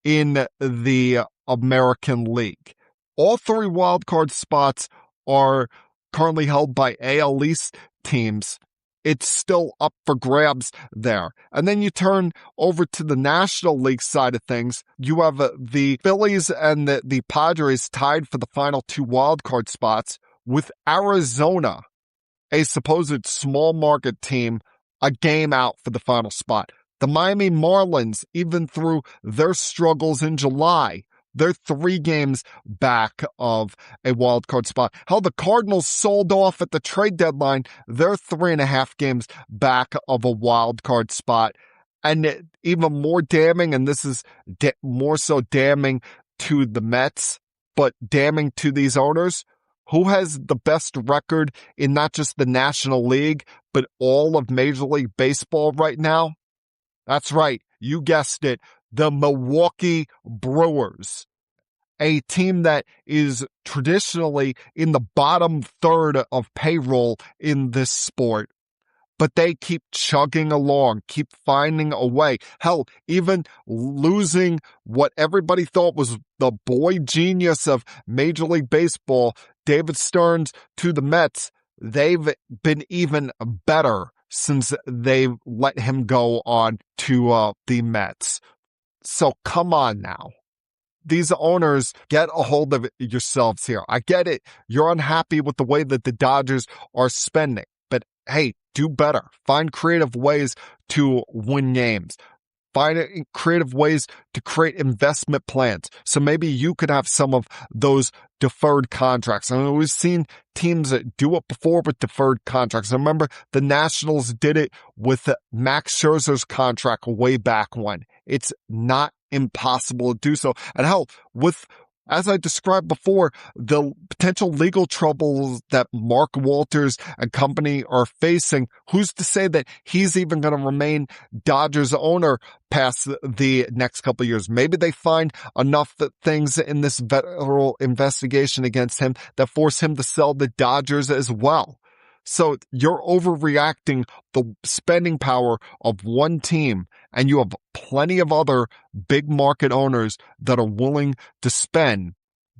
in the American League. All 3 wild card spots are currently held by AL East teams. It's still up for grabs there. And then you turn over to the National League side of things. You have the Phillies and the Padres tied for the final 2 wildcard spots, with Arizona, a supposed small market team, a game out for the final spot. The Miami Marlins, even through their struggles in July, they're 3 games back of a wild card spot. Hell, the Cardinals sold off at the trade deadline. They're 3.5 games back of a wild card spot. And even more damning, and this is more so damning to the Mets, but damning to these owners, who has the best record in not just the National League, but all of Major League Baseball right now? That's right. You guessed it. The Milwaukee Brewers, a team that is traditionally in the bottom third of payroll in this sport. But they keep chugging along, keep finding a way. Hell, even losing what everybody thought was the boy genius of Major League Baseball, David Stearns, to the Mets, they've been even better since they let him go on to the Mets. So come on now. These owners, get a hold of yourselves here. I get it. You're unhappy with the way that the Dodgers are spending. But hey, do better. Find creative ways to win games. Find creative ways to create investment plans. So maybe you could have some of those deferred contracts. I mean, we've seen teams that do it before with deferred contracts. I remember the Nationals did it with Max Scherzer's contract way back when. It's not impossible to do so. And hell, as I described before, the potential legal troubles that Mark Walters and company are facing, who's to say that he's even going to remain Dodgers owner past the next couple of years? Maybe they find enough things in this federal investigation against him that force him to sell the Dodgers as well. So you're overreacting the spending power of one team, and you have plenty of other big market owners that are willing to spend,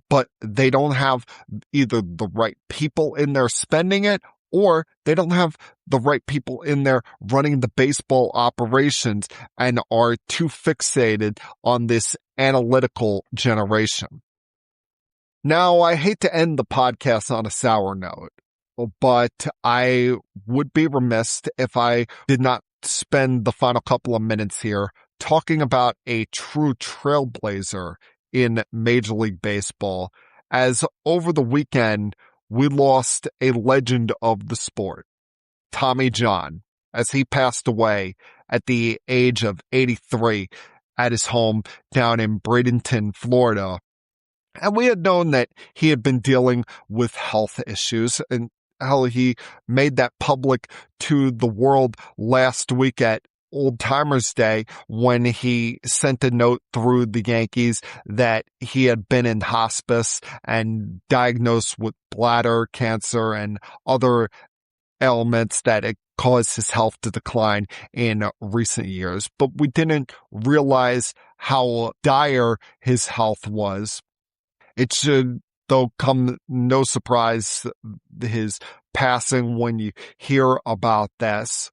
but they don't have either the right people in there spending it, or they don't have the right people in there running the baseball operations and are too fixated on this analytical generation. Now, I hate to end the podcast on a sour note, but I would be remiss if I did not spend the final couple of minutes here talking about a true trailblazer in Major League Baseball, as over the weekend, we lost a legend of the sport, Tommy John, as he passed away at the age of 83 at his home down in Bradenton, Florida. And we had known that he had been dealing with health issues, and how he made that public to the world last week at Old Timers Day when he sent a note through the Yankees that he had been in hospice and diagnosed with bladder cancer and other ailments that had caused his health to decline in recent years. But we didn't realize how dire his health was. It should, though, come no surprise his passing when you hear about this.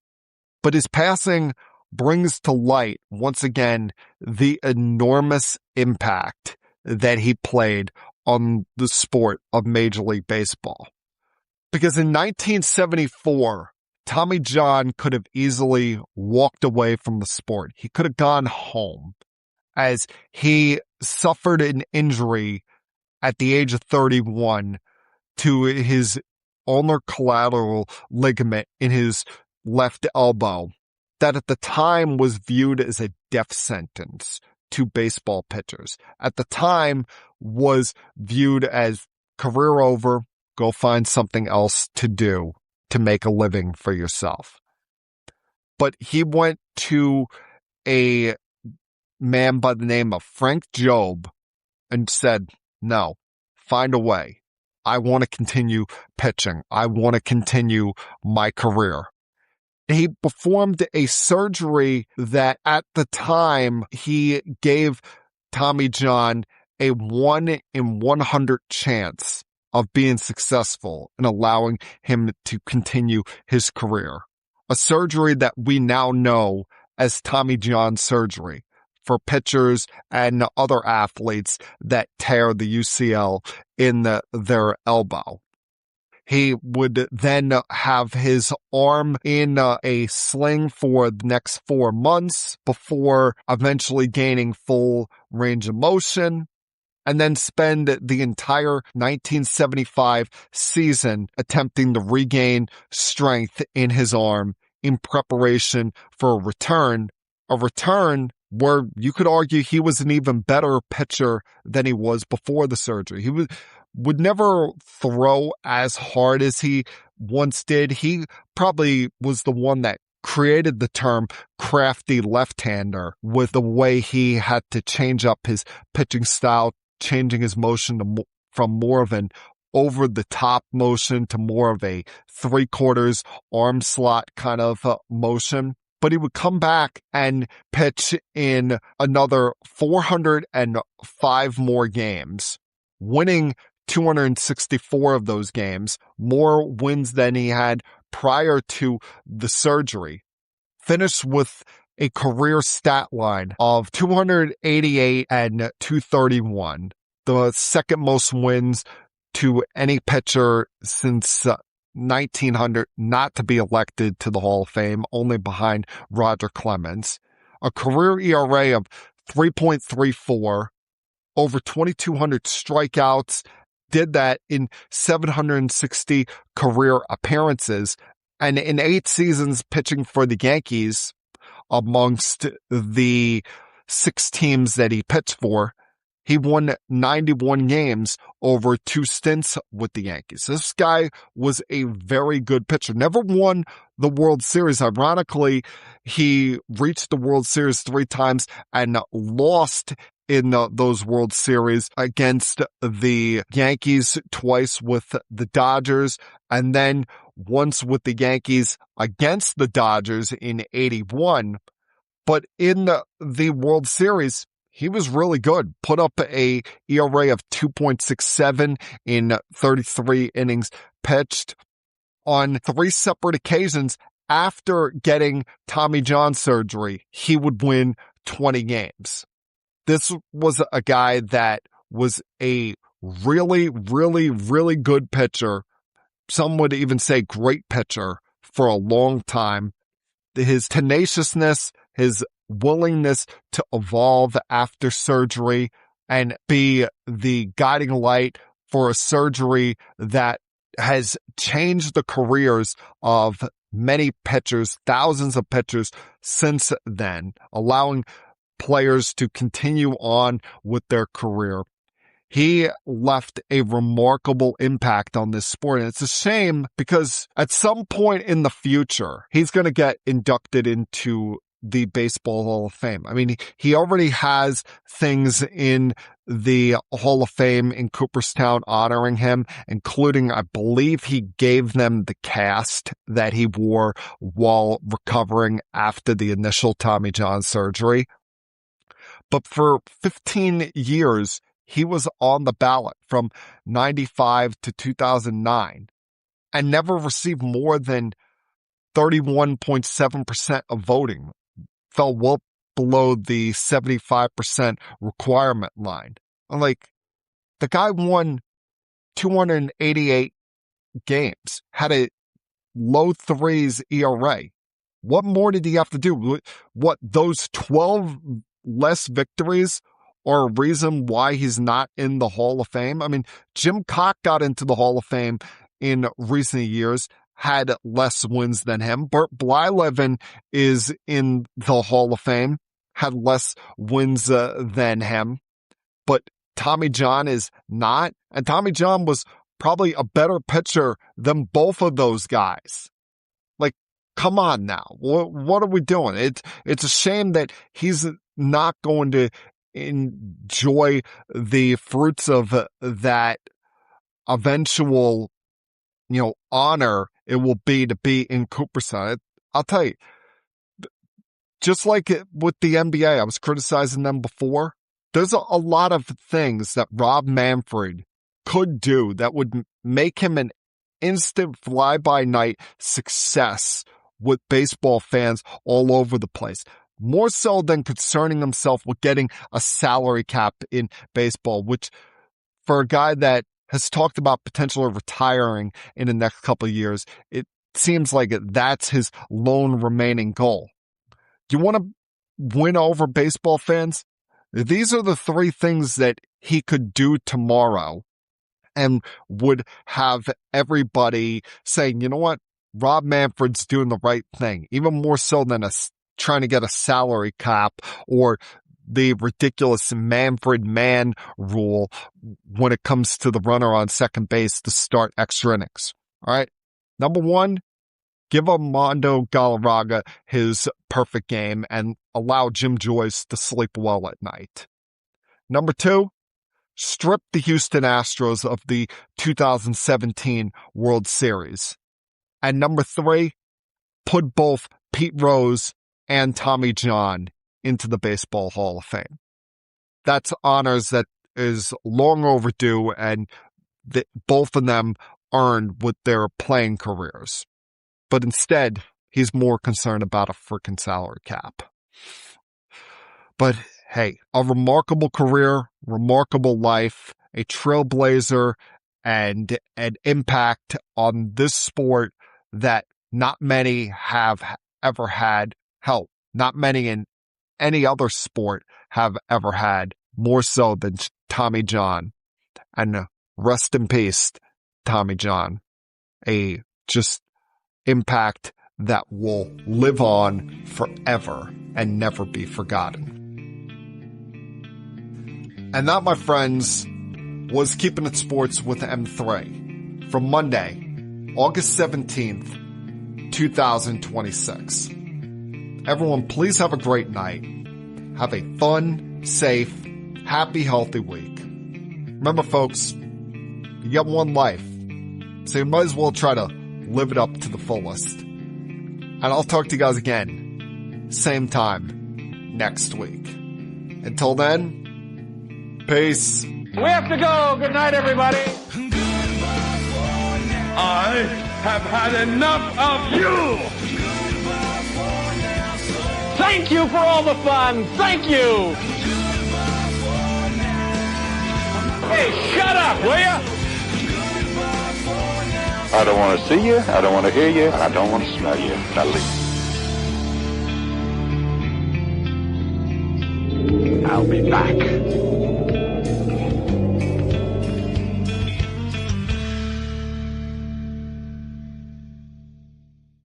But his passing brings to light, once again, the enormous impact that he played on the sport of Major League Baseball. Because in 1974, Tommy John could have easily walked away from the sport. He could have gone home, as he suffered an injury at the age of 31 to his ulnar collateral ligament in his left elbow, that at the time was viewed as a death sentence to baseball pitchers. At the time was viewed as career over, go find something else to do to make a living for yourself. But he went to a man by the name of Frank Jobe and said, no, find a way. I want to continue pitching. I want to continue my career. He performed a surgery that at the time he gave Tommy John a 1 in 100 chance of being successful and allowing him to continue his career. A surgery that we now know as Tommy John surgery for pitchers and other athletes that tear the UCL in their elbow. He would then have his arm in a sling for the next 4 months before eventually gaining full range of motion, and then spend the entire 1975 season attempting to regain strength in his arm in preparation for a return where you could argue he was an even better pitcher than he was before the surgery. He would never throw as hard as he once did. He probably was the one that created the term crafty left-hander with the way he had to change up his pitching style, changing his motion from more of an over-the-top motion to more of a three-quarters arm slot kind of motion. But he would come back and pitch in another 405 more games, winning 264 of those games, more wins than he had prior to the surgery. Finished with a career stat line of 288 and 231, the second most wins to any pitcher since 1900 not to be elected to the Hall of Fame, only behind Roger Clemens. a career ERA of 3.34, over 2,200 strikeouts, did that in 760 career appearances, and in 8 seasons pitching for the Yankees amongst the 6 teams that he pitched for, he won 91 games over 2 stints with the Yankees. This guy was a very good pitcher. Never won the World Series. Ironically, he reached the World Series 3 times and lost in those World Series against the Yankees, twice with the Dodgers, and then once with the Yankees against the Dodgers in 81. But in the World Series, he was really good. Put up a ERA of 2.67 in 33 innings pitched. On 3 separate occasions after getting Tommy John surgery, he would win 20 games. This was a guy that was a really, really, really good pitcher. Some would even say great pitcher for a long time. His tenaciousness, his willingness to evolve after surgery and be the guiding light for a surgery that has changed the careers of many pitchers, thousands of pitchers since then, allowing players to continue on with their career. He left a remarkable impact on this sport. And it's a shame because at some point in the future, he's going to get inducted into the Baseball Hall of Fame. I mean, he already has things in the Hall of Fame in Cooperstown honoring him, including, I believe he gave them the cast that he wore while recovering after the initial Tommy John surgery. But for 15 years, he was on the ballot from 95 to 2009 and never received more than 31.7% of voting. Fell well below the 75% requirement line. Like, the guy won 288 games, had a low 3s ERA. What more did he have to do? What, those 12 less victories are a reason why he's not in the Hall of Fame? I mean, Jim Cock got into the Hall of Fame in recent years, had less wins than him. Burt Blyleven is in the Hall of Fame, had less wins than him. But Tommy John is not. And Tommy John was probably a better pitcher than both of those guys. Like, come on now. What are we doing? It's a shame that he's not going to enjoy the fruits of that eventual, honor it will be to be in Cooperstown. I'll tell you, just like with the NBA, I was criticizing them before. There's a lot of things that Rob Manfred could do that would make him an instant fly-by-night success with baseball fans all over the place. More so than concerning himself with getting a salary cap in baseball, which for a guy that has talked about potentially retiring in the next couple of years, it seems like that's his lone remaining goal. You want to win over baseball fans? These are the 3 things that he could do tomorrow and would have everybody saying, you know what? Rob Manfred's doing the right thing, even more so than trying to get a salary cap or the ridiculous Manfred man rule when it comes to the runner on second base to start extra innings. All right. Number 1, give Armando Galarraga his perfect game and allow Jim Joyce to sleep well at night. Number 2, strip the Houston Astros of the 2017 World Series. And number 3, put both Pete Rose and Tommy John into the Baseball Hall of Fame. That's honors that is long overdue and that both of them earned with their playing careers. But instead, he's more concerned about a freaking salary cap. But hey, a remarkable career, remarkable life, a trailblazer, and an impact on this sport that not many have ever had. Hell, not many in any other sport have ever had, more so than Tommy John. And rest in peace, Tommy John. A just impact that will live on forever and never be forgotten. And that, my friends, was Keeping It Sports with M3 from Monday, August 17th, 2026. Everyone, please have a great night. Have a fun, safe, happy, healthy week. Remember, folks, you get one life, so you might as well try to live it up to the fullest. And I'll talk to you guys again, same time, next week. Until then, peace. We have to go. Good night, everybody. I have had enough of you. Thank you for all the fun. Thank you. Hey, shut up, will you? I don't want to see you, I don't want to hear you, and I don't want to smell you. Now leave. I'll be back.